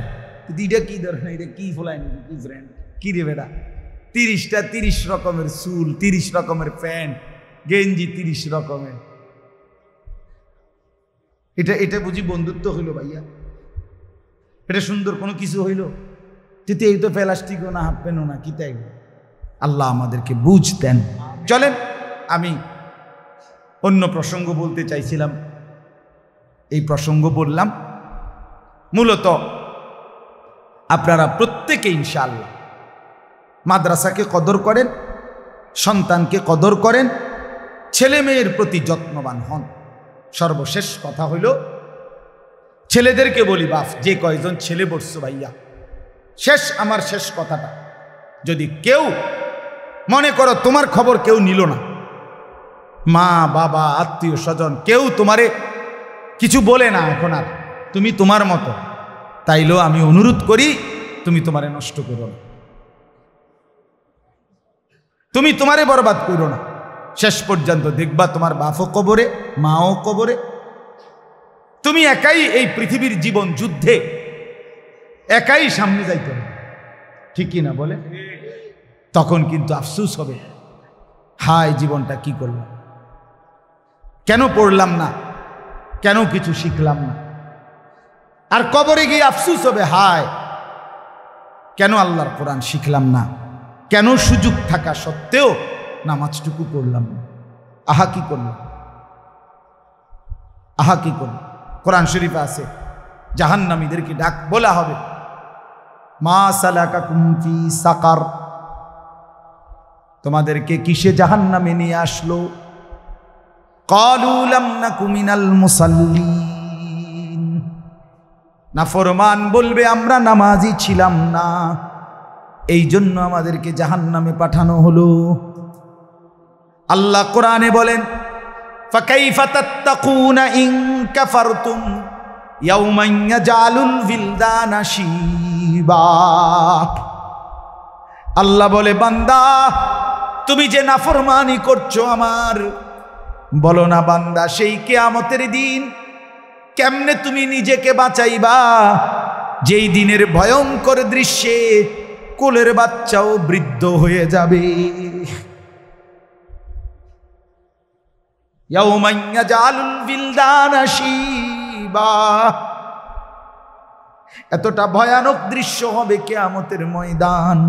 এটা কি ধরেন, এটা কি ফোলাইনি, কি ফ্রেন্ড, কি রে বেটা, 30টা 30 রকমের চুল, 30 রকমের প্যান্ট, গেঞ্জি 30 রকমের, এটা বুঝি বন্ধুত্ব হইল ভাইয়া? এটা সুন্দর কোনো কিছু হইল? কিন্তু এই তো প্লাস্টিকও না, হাফ প্যান্টও না, কি তাই? আল্লাহ আমাদেরকে বুঝতেন। চলেন, আমি অন্য প্রসঙ্গ বলতে চাইছিলাম, এই প্রসঙ্গ বললাম। মূলত আপনারা প্রত্যেকে ইনশাআল্লাহ মাদ্রাসাকে কদর করেন, সন্তানকে কদর করেন, ছেলে মেয়ের প্রতি যত্নবান হন। সর্বশেষ কথা হইল, ছেলেদেরকে বলি, বাপ যে কয়জন ছেলে বসছো ভাইয়া, আমার শেষ কথাটা, যদি কেউ মনে করো তোমার খবর কেউ নিল না, মা বাবা আত্মীয় স্বজন কেউ তোমারে কিছু বলে না এখন আর, তুমি তোমার মতো, তাইলেও আমি অনুরোধ করি তুমি তোমারে নষ্ট করো না, তুমি তোমারে বরবাদ করো না। শেষ পর্যন্ত দেখবা তোমার বাপও কবরে, মাও কবরে, তুমি একাই এই পৃথিবীর জীবন যুদ্ধে একাই সামনে যাইতে হবে, ঠিক কি না বলে? তখন কিন্তু আফসোস হবে, হায় জীবনটা কি করলাম, কেন পড়লাম না, কেন কিছু শিখলাম না। আর কবরে গিয়ে আফসোস হবে, হায় কেন আল্লাহর কোরআন শিখলাম না, কেন সুযোগ থাকা সত্ত্বেও নামাজটুকু পড়লাম না, আহা কি করলাম, আহা কি করলাম। কোরআন শরীফে আছে, জাহান্নামীদেরকে ডাক বলা হবে, মা সালাকাকুম ফি সাকার, তোমাদেরকে কিসে জাহান্নামে নিয়ে আসলো? ক্বালু লাম নাকু মিনাল মুসাল্লিন, নাফরমান বলবে আমরা নামাজি ছিলাম না, এই জন্য আমাদেরকে জাহান্নামে পাঠানো হলো। আল্লাহ কোরআনে বলেন ফাকাইফা তাত্তাকুনা ইন কাফারতুম ইয়াওমান ইয়াজালুল বিলদানা শিবা। আল্লাহ বলে বান্দা তুমি যে নাফরমানি করছো আমার, বলো না বান্দা সেই কিয়ামতের দিন কেমনে তুমি নিজেকে বাঁচাইবা, যেই দিনের ভয়ঙ্কর দৃশ্যে কোলের বাচ্চাও বৃদ্ধ হয়ে যাবে। ইয়াউমান ইয়াজালুল বিলদানা শিবা, এতটা ভয়ানক দৃশ্য হবে কিয়ামতের ময়দান,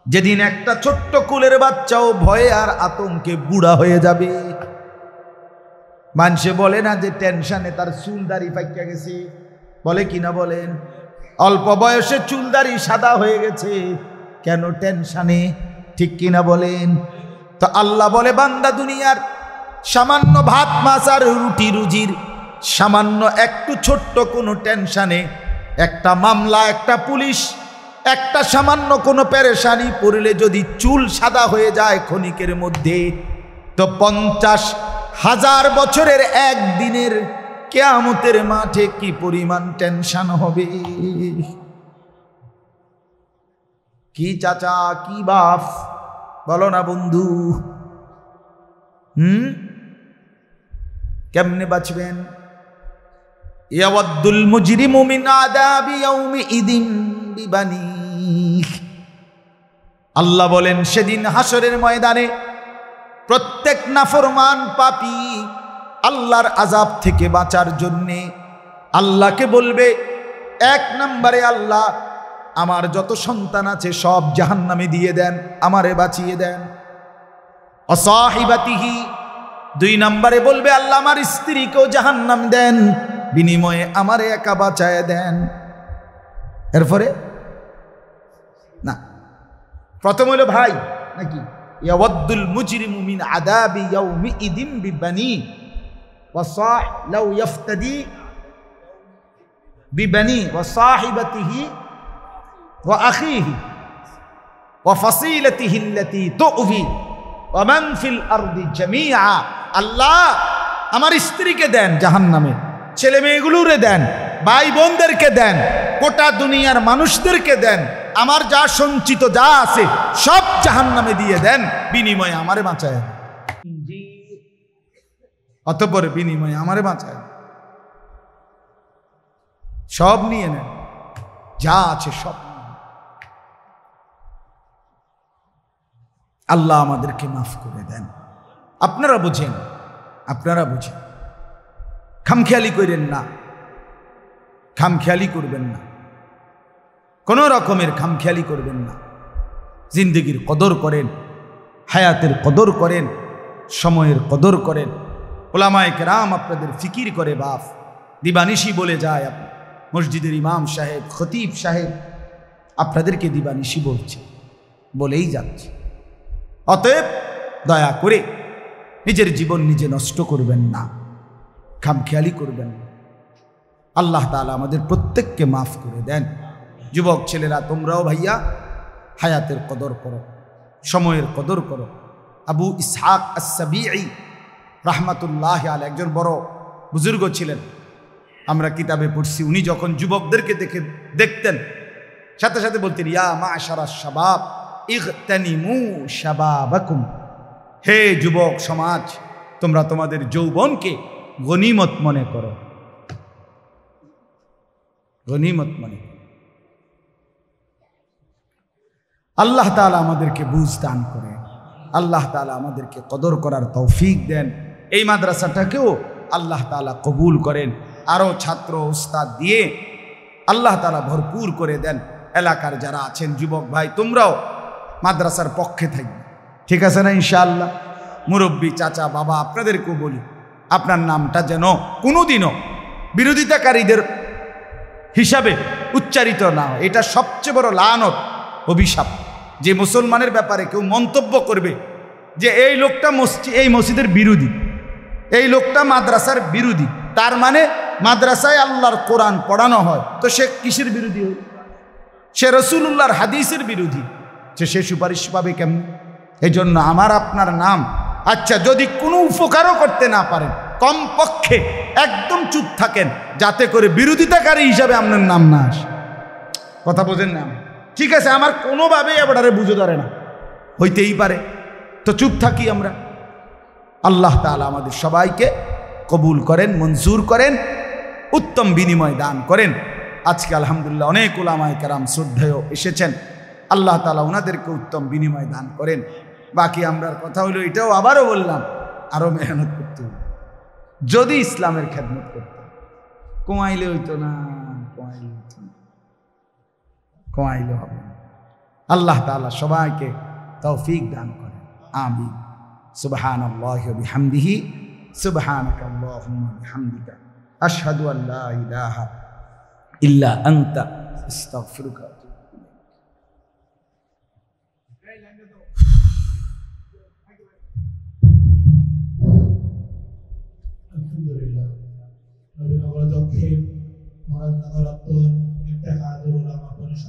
যেদিন একটা ছোট্ট কুলের বাচ্চাও ভয়ে আর আতঙ্কে বুড়া হয়ে যাবে। মানুষে বলে না যে টেনশনে তার চুল দাড়ি পাইকা গেছে, বলে কিনা বলেন? অল্প বয়সে চুল দাড়ি সাদা হয়ে গেছে, কেন? টেনশনে, ঠিক কিনা বলেন? তো আল্লাহ বলে বান্দা দুনিয়ার সামান্য ভাত মাছ আর রুটি রুজির সামান্য একটু ছোট্ট কোনো টেনশনে, একটা মামলা, একটা পুলিশ, একটা সামান্য কোনো পেরেশানি পড়লে যদি চুল সাদা হয়ে যায় ক্ষণিকের মধ্যে, তো 50,000 বছরের একদিনের কিয়ামতের মাঠে কি পরিমাণ টেনশন হবে। কি চাচা, কি বাপ, বলো না বন্ধু। কেমনে বাঁচবেন? ইয়াওয়াদ্দুল মুজরিমু মিন আযাবি ইয়াউমিইদিন বিবানিহ। আল্লাহ বলেন সেদিন হাসরের ময়দানে প্রত্যেক নাফরমান পাপী আল্লাহর আযাব থেকে বাঁচার জন্যে আল্লাহকে বলবে, 1 নম্বরে আল্লাহ আমার যত সন্তান আছে সব জাহান্নামে দিয়ে দেন, আমারে বাঁচিয়ে দেন। অসাহিবাতিহি, 2 নম্বরে বলবে আল্লাহ আমার স্ত্রীকেও জাহান্নাম দেন, বিনিময়ে আমারে একা বাঁচায় দেন। এরপরে না, প্রথম হলো ভাই নাকি ইয়াওয়াদ্দুল মুজরিমু মিন আযাবি ইয়াউমিইদিন বিবানি ওয়া লাউ ইফতাদি বিবানি ওয়া সাহিবাতিহি ওয়া আখিহি ওয়া ফাসিলাতিহি আল্লাতী তু'বি ওয়া মান ফিল আরদি জামিআ। আল্লাহ আমার স্ত্রীকে দেন জাহান্নামে, ছেলে মেয়েগুলোরে দেন, ভাই বোনদেরকে দেন, গোটা দুনিয়ার মানুষদেরকে দেন, আমার যা সঞ্চিত যা আছে সব জাহান্নামে দিয়ে দেন, বিনিময়ে আমারে বাঁচায়। অতঃপর বিনিময়ে আমারে বাঁচায়, সব নিয়ে নেন, যা আছে সব। আল্লাহ আমাদেরকে মাফ করে দেন। আপনারা বুঝেন, আপনারা বুঝেন, খামখেয়ালি করেন না, খামখেয়ালি করবেন না, কোনো রকমের খামখেয়ালি করবেন না। জিন্দগির কদর করেন, হায়াতের কদর করেন, সময়ের কদর করেন। ওলামায়ে কেরাম আপনাদের ফিকির করে বাপ, দিবানিশি বলে যায়। মসজিদের ইমাম সাহেব, খতিব সাহেব আপনাদেরকে দিবানিশি বলছে, বলেই যাচ্ছে। অতএব দয়া করে নিজের জীবন নিজে নষ্ট করবেন না, খামখেয়ালি করবেন না। আল্লাহ তাআলা আমাদের প্রত্যেককে মাফ করে দেন। যুবক ছেলেরা তোমরাও ভাইয়া হায়াতের কদর করো, সময়ের কদর করো। আবু ইসহাক আস-সাবিঈ রাহমাতুল্লাহি আলাইহি একজন বড় বুজুর্গ ছিলেন, আমরা কিতাবে পড়ছি। উনি যখন যুবকদেরকে দেখতেন সাথে সাথে বলতেন, ইয়া মা'শারাশ শাবাব ইগতানিমু শাবাবাকুম, হে যুবক সমাজ তোমরা তোমাদের যৌবনকে গনিমত মনে করো, গনিমত মনে করো। আল্লাহ তাআলা আমাদেরকে বুঝ দান করে, আল্লাহ তাআলা আমাদেরকে কদর করার তৌফিক দেন। এই মাদ্রাসাটাকেও আল্লাহ তাআলা কবুল করেন, আরও ছাত্র উস্তাদ দিয়ে আল্লাহ তাআলা ভরপুর করে দেন। এলাকার যারা আছেন যুবক ভাই তোমরাও মাদ্রাসার পক্ষে থাকবে, ঠিক আছে না ইনশাআল্লাহ? মুরব্বী চাচা বাবা আপনাদেরকেও বলি, আপনার নামটা যেন কোনোদিনও বিরোধিতাকারীদের হিসাবে উচ্চারিত না হয়। এটা সবচেয়ে বড় লানত, অভিশাপ, যে মুসলমানের ব্যাপারে কেউ মন্তব্য করবে যে এই লোকটা এই মসজিদের বিরোধী, এই লোকটা মাদ্রাসার বিরোধী, তার মানে মাদ্রাসায় আল্লাহর কোরআন পড়ানো হয়, তো সে কিসের বিরোধী হল? সে রাসূলুল্লাহর হাদিসের বিরোধী, সে সুপারিশ পাবে কেমন? এই জন্য আমার আপনার নাম, আচ্ছা যদি কোনো উপকারও করতে না পারেন, কমপক্ষে একদম চুপ থাকেন, যাতে করে বিরোধিতাকারী হিসাবে আপনার নাম না আসে। কথা বোঝেন না? ঠিক আছে, আমার কোনোভাবেই এবারে বুঝে ধরে না, হইতেই পারে, তো চুপ থাকি আমরা। আল্লাহ তাআলা আমাদের সবাইকে কবুল করেন, মঞ্জুর করেন, উত্তম বিনিময় দান করেন। আজকে আলহামদুলিল্লাহ অনেক উলামায়ে কেরাম শ্রদ্ধেয় এসেছেন, আল্লাহ তাআলা ওনাদেরকে উত্তম বিনিময় দান করেন। বাকি আমরার কথা হলো, এটাও আবারও বললাম, আরও মেহনত করতে হবে। যদি ইসলামের খেদমত করতে, কমাইলে হইতো না, কমাইলে হবে না। আল্লাহ তাআলা সবাইকে তৌফিক দান করেন, আমিন। সুবহানাল্লাহি ওয়া বিহামদিহি, সুবহানাকা আল্লাহুম্মা বিহামদিকা, আশহাদু আল লা ইলাহা ইল্লা আনতা, আস্তাগফিরুকা।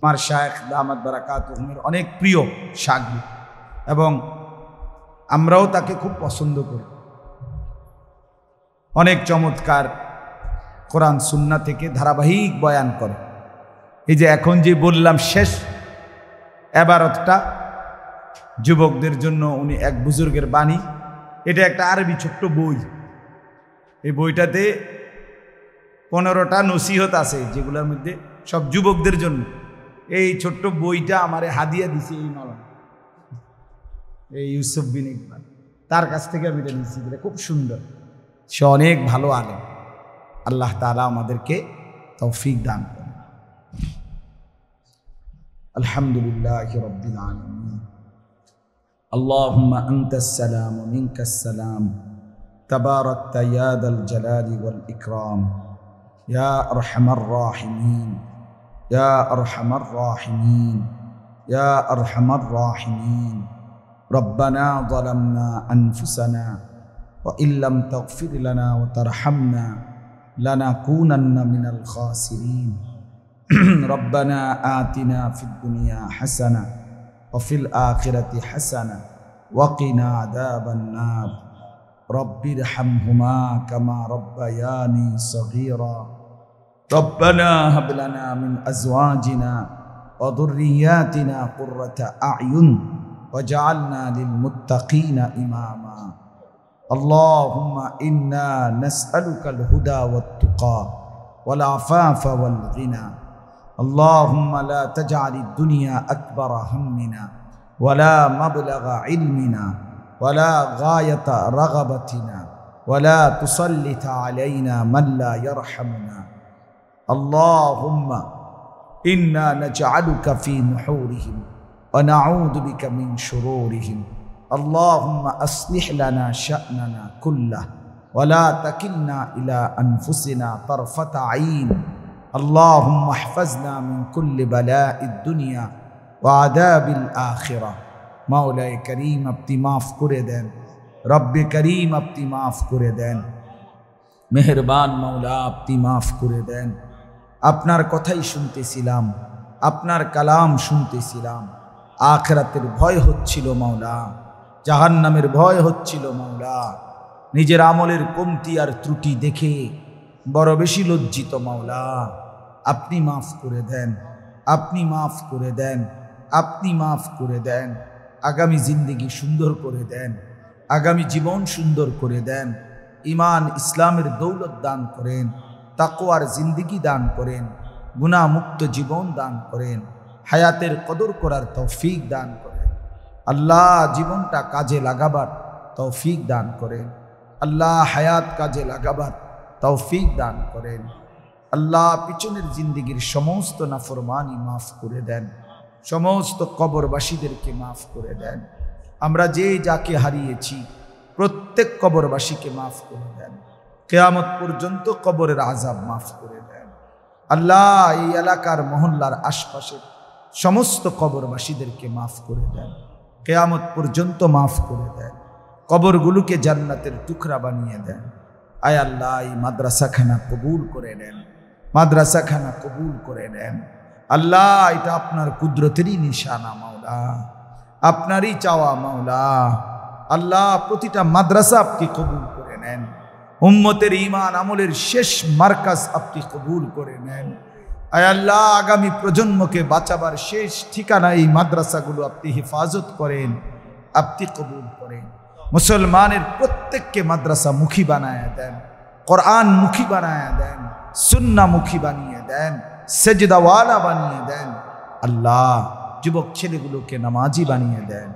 আমার শায়েখ দামাত বারাকাতুহুমের অনেক প্রিয় শাগির্দ, এবং আমরাও তাকে খুব পছন্দ করি। অনেক চমৎকার কোরআন সুন্নাহ থেকে ধারাবাহিক বয়ান করে। এই যে এখন যে বললাম শেষ এবারতটা যুবকদের জন্য, উনি এক বুজুর্গের বাণী, এটা একটা আরবি ছোট্ট বই। এই বইটাতে 15টা নসিহত আছে, যেগুলোর মধ্যে সব যুবকদের জন্য। এই ছোট্ট বইটা আমারে হাদিয়া দিছে এই মাওলানা, এই ইউসুফ বিন ইকবাল, তার কাছ থেকে আমি এটা নিচ্ছি। এটা খুব সুন্দর, সে অনেক ভালো আলেম। আল্লাহ তাআলা আমাদেরকে তৌফিক দান করেন। আলহামদুলিল্লাহি রাব্বিল আলামিন। আল্লাহুম্মা আনতাস সালাম ওয়া মিনকাস সালাম, তাবারাকতা ইয়া যাল জালালি ওয়াল ইকরাম, ইয়া আরহামার রাহিমিন, ইয়া আরহামার রাহিমিন, ইয়া আরহামার রাহিমিন। রব্বানা যালামনা আনফুসানা ওয়া ইল্লাম তাগফির লানা ওয়া তারহামনা লানাকুনান্না মিনাল খাসিরিন। রব্বানা আতিনা ফিদ দুনিয়া হাসানা ওয়া ফিল আখিরাতি হাসানা ওয়া কিনা আযাবান নার। রব্বিরহামহুমা কামা রব্বায়ানি সগীরা। রব্বানা হাব লানা মিন আজওয়াজিনা ওয়া যুররিয়াতিনা কুররাতা আ'য়ুন ওয়াজআলনা লিল মুত্তাকিনা ইমামা। আল্লাহুম্মা ইন্না নাসআলুকাল হুদা ওয়াত তুকা ওয়াল আফাফা ওয়াল গিনা। আল্লাহুম্মা লা তাজআলিদ দুনিয়া আকবারা হাম্মিনা ওয়ালা মাবলাগা ইলমিনা ওয়ালা গায়াতা রাগাবাতিনা ওয়ালা তুসাল্লিত আলাইনা মান লা ইয়ারহামুনা। আল্লাহুম্মা ইন্না নাজআলুকা ফি নুহুরিহিম ওয়া নাউযু বিকা মিন শুরুরিহিম। আল্লাহুম্মা আসলিহ লানা শা'নানা কুল্লাহ ওয়া লা তাকিলনা ইলা আনফুসিনা তারফাতা আইন। আল্লাহুম্মা ইহফাজনা মিন কুল্লি বালাইদ দুনিয়া ওয়া আযাবিল আখিরাহ। মাওলায়ে করিম, আপনি মাফ করে দেন। রব্বে করিম, আপনি মাফ করে দেন। মেহেরবান মাওলা, আপনি মাফ করে দেন। আপনার কথাই শুনতেছিলাম, আপনার কালাম শুনতেছিলাম। আখিরাতের ভয় হচ্ছিল মাওলা, জাহান্নামের ভয় হচ্ছিল মাওলা। নিজের আমলের কমতি আর ত্রুটি দেখে বড় বেশি লজ্জিত মাওলা। আপনি মাফ করে দেন, আপনি মাফ করে দেন, আপনি মাফ করে দেন। আগামী জিন্দেগি সুন্দর করে দেন, আগামী জীবন সুন্দর করে দেন। ইমান ইসলামের দৌলত দান করেন, তাকওয়ার জিন্দেগি দান করেন, গুনাহমুক্ত জীবন দান করেন, হায়াতের কদর করার তৌফিক দান করেন। আল্লাহ জীবনটা কাজে লাগাবার তৌফিক দান করেন। আল্লাহ হায়াত কাজে লাগাবার তৌফিক দান করেন। আল্লাহ পিছনের জিন্দেগির সমস্ত নাফরমানি মাফ করে দেন, সমস্ত কবরবাসীদেরকে মাফ করে দেন। আমরা যে যাকে হারিয়েছি প্রত্যেক কবরবাসীকে মাফ করে দেন। কিয়ামত পর্যন্ত কবরের আযাব মাফ করে দেন। আল্লাহ এই এলাকার মহল্লার আশপাশের সমস্ত কবরবাসীদেরকে মাফ করে দেন, কিয়ামত পর্যন্ত মাফ করে দেন। কবরগুলোকে জান্নাতের টুকরা বানিয়ে দেন। আয় আল্লাহ এই মাদ্রাসাখানা কবুল করে নেন, মাদ্রাসাখানা কবুল করে নেন। আল্লাহ এটা আপনার কুদরতেরই নিশানা মাওলা, আপনারই চাওয়া মাওলা। আল্লাহ প্রতিটা মাদ্রাসা আপনি কবুল করে নেন, উম্মতের ঈমান আমলের শেষ মার্কাজ আপনি কবুল করে নেন। আয় আল্লাহ আগামী প্রজন্মকে বাঁচাবার শেষ ঠিকানা এই মাদ্রাসাগুলো আপনি হেফাজত করেন, আপনি কবুল করেন। মুসলমানের প্রত্যেককে মাদ্রাসা মুখী বানায় দেন, কোরআন মুখী বানায় দেন, সুন্নাহ মুখী বানিয়ে দেন, সেজদাওয়ালা বানিয়ে দেন। আল্লাহ যুবক ছেলেগুলোকে নামাজি বানিয়ে দেন,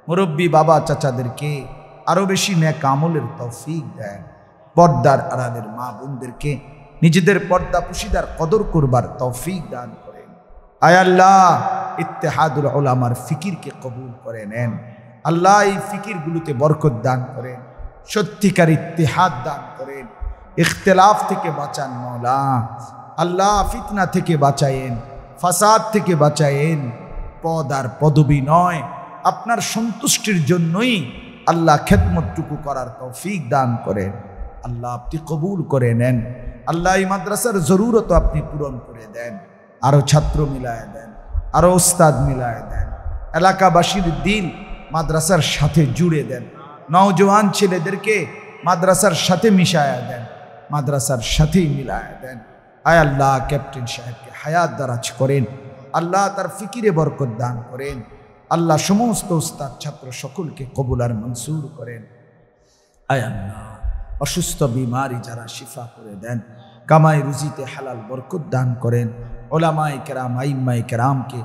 মুরব্বী বাবা চাচাদেরকে আরো বেশি নেক আমলের তৌফিক দেন। পর্দার আড়ালের মা বোনদেরকে নিজেদের পর্দা পুশিদার কদর করবার তৌফিক দান করেন। আয় আল্লাহ ইত্তেহাদুল উলামার ফিকিরকে কবুল করে নেন। আল্লাহ এই ফিকিরগুলোতে বরকত দান করেন, সত্যিকার ইত্তেহাদ দান করেন, ইখতিলাফ থেকে বাঁচান মাওলা। আল্লাহ ফিতনা থেকে বাঁচায়েন, ফাসাদ থেকে বাঁচায়েন। পদ আর পদবি নয়, আপনার সন্তুষ্টির জন্যই আল্লাহ খেদমতটুকু করার তৌফিক দান করেন। আল্লাহ আপনি কবুল করে নেন। আল্লাহ এই মাদ্রাসার জরুরত আপনি পূরণ করে দেন, আরো ছাত্র মিলায় দেন, আরো ওস্তাদ মিলায় দেন, এলাকাবাসীর দিল মাদ্রাসার সাথে জুড়ে দেন, নওজোয়ান ছেলেদেরকে মাদ্রাসার সাথে মিশায়া দেন, মাদ্রাসার সাথেই মিলায়া দেন। আয় আল্লাহ ক্যাপ্টেন সাহেবকে হায়াত দারাজ করেন, আল্লাহ তার ফিকিরে বরকত দান করেন। আল্লাহ সমস্ত ওস্তাদ ছাত্র সকলকে কবুল আর মনসুর করেন। আয় আল্লাহ অসুস্থ বিমারি যারা শিফা করে দেন, কামাই রুজিতে হালাল বরকত দান করেন। ওলামায়ে কেরাম আইম্মায়ে কেরামকে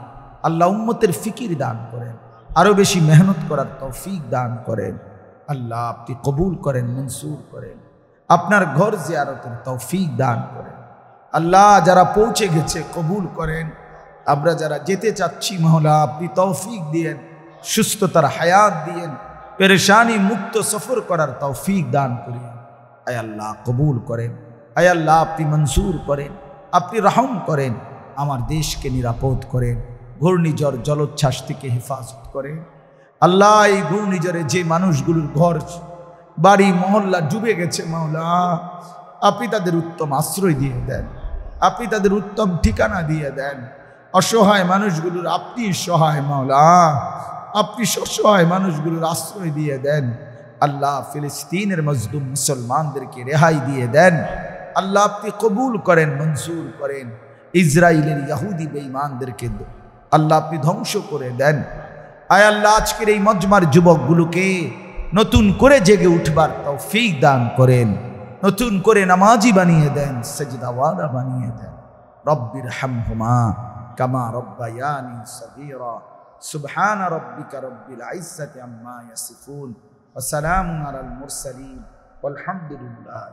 আল্লাহ উম্মতের ফিকির দান করেন, আরো বেশি মেহনত করার তৌফিক দান করেন। আল্লাহ আপনি কবুল করেন, মনসুর করেন, আপনার ঘর জিয়ারতের তৌফিক দান করেন। আল্লাহ যারা পৌঁছে গেছে কবুল করেন, আমরা যারা যেতে চাচ্ছি মাওলা আপনি তৌফিক দিয়েন, সুস্থতার হায়াত দিয়েন, পেরেশানি মুক্ত সফর করার তৌফিক দান করেন। আয় আল্লাহ কবুল করেন, আয় আল্লাহ আপনি মনসুর করেন, আপনি রহম করেন, আমার দেশকে নিরাপদ করেন, ঘূর্ণিঝড় জলোচ্ছ্বাস থেকে হেফাজত করেন। আল্লাহ এই ঘূর্ণিঝড়ে যে মানুষগুলোর ঘর বাড়ি মহল্লা ডুবে গেছে মাওলা আপনি তাদের উত্তম আশ্রয় দিয়ে দেন, আপনি তাদের উত্তম ঠিকানা দিয়ে দেন। অসহায় মানুষগুলোর আপনি সহায় মাওলা, আপনি সহায় মানুষগুলোর আশ্রয় দিয়ে দেন। আল্লাহ ফিলিস্তিনের মজলুম মুসলমানদেরকে রেহাই দিয়ে দেন। আল্লাহ আপনি কবুল করেন, মনসুর করেন। ইসরায়েলের ইহুদি বেঈমানদেরকে আল্লাহ আপনি ধ্বংস করে দেন। আয় আল্লাহ আজকের এই মজমার যুবকগুলোকে নতুন করে জেগে উঠবার তৌফিক দান করেন, নতুন করে নামাজি বানিয়ে দেন, সেজদাওয়ালা বানিয়ে দেন। রব্বির হামহুমা কামা রব্বায়ানি সগীরা। সুবহান রাব্বিকা রব্বিল ইজ্জাতি আম্মা ইয়াসিফুন ওয়া সালামুন আলাল মুরসালিন ওয়ালহামদুলিল্লাহ।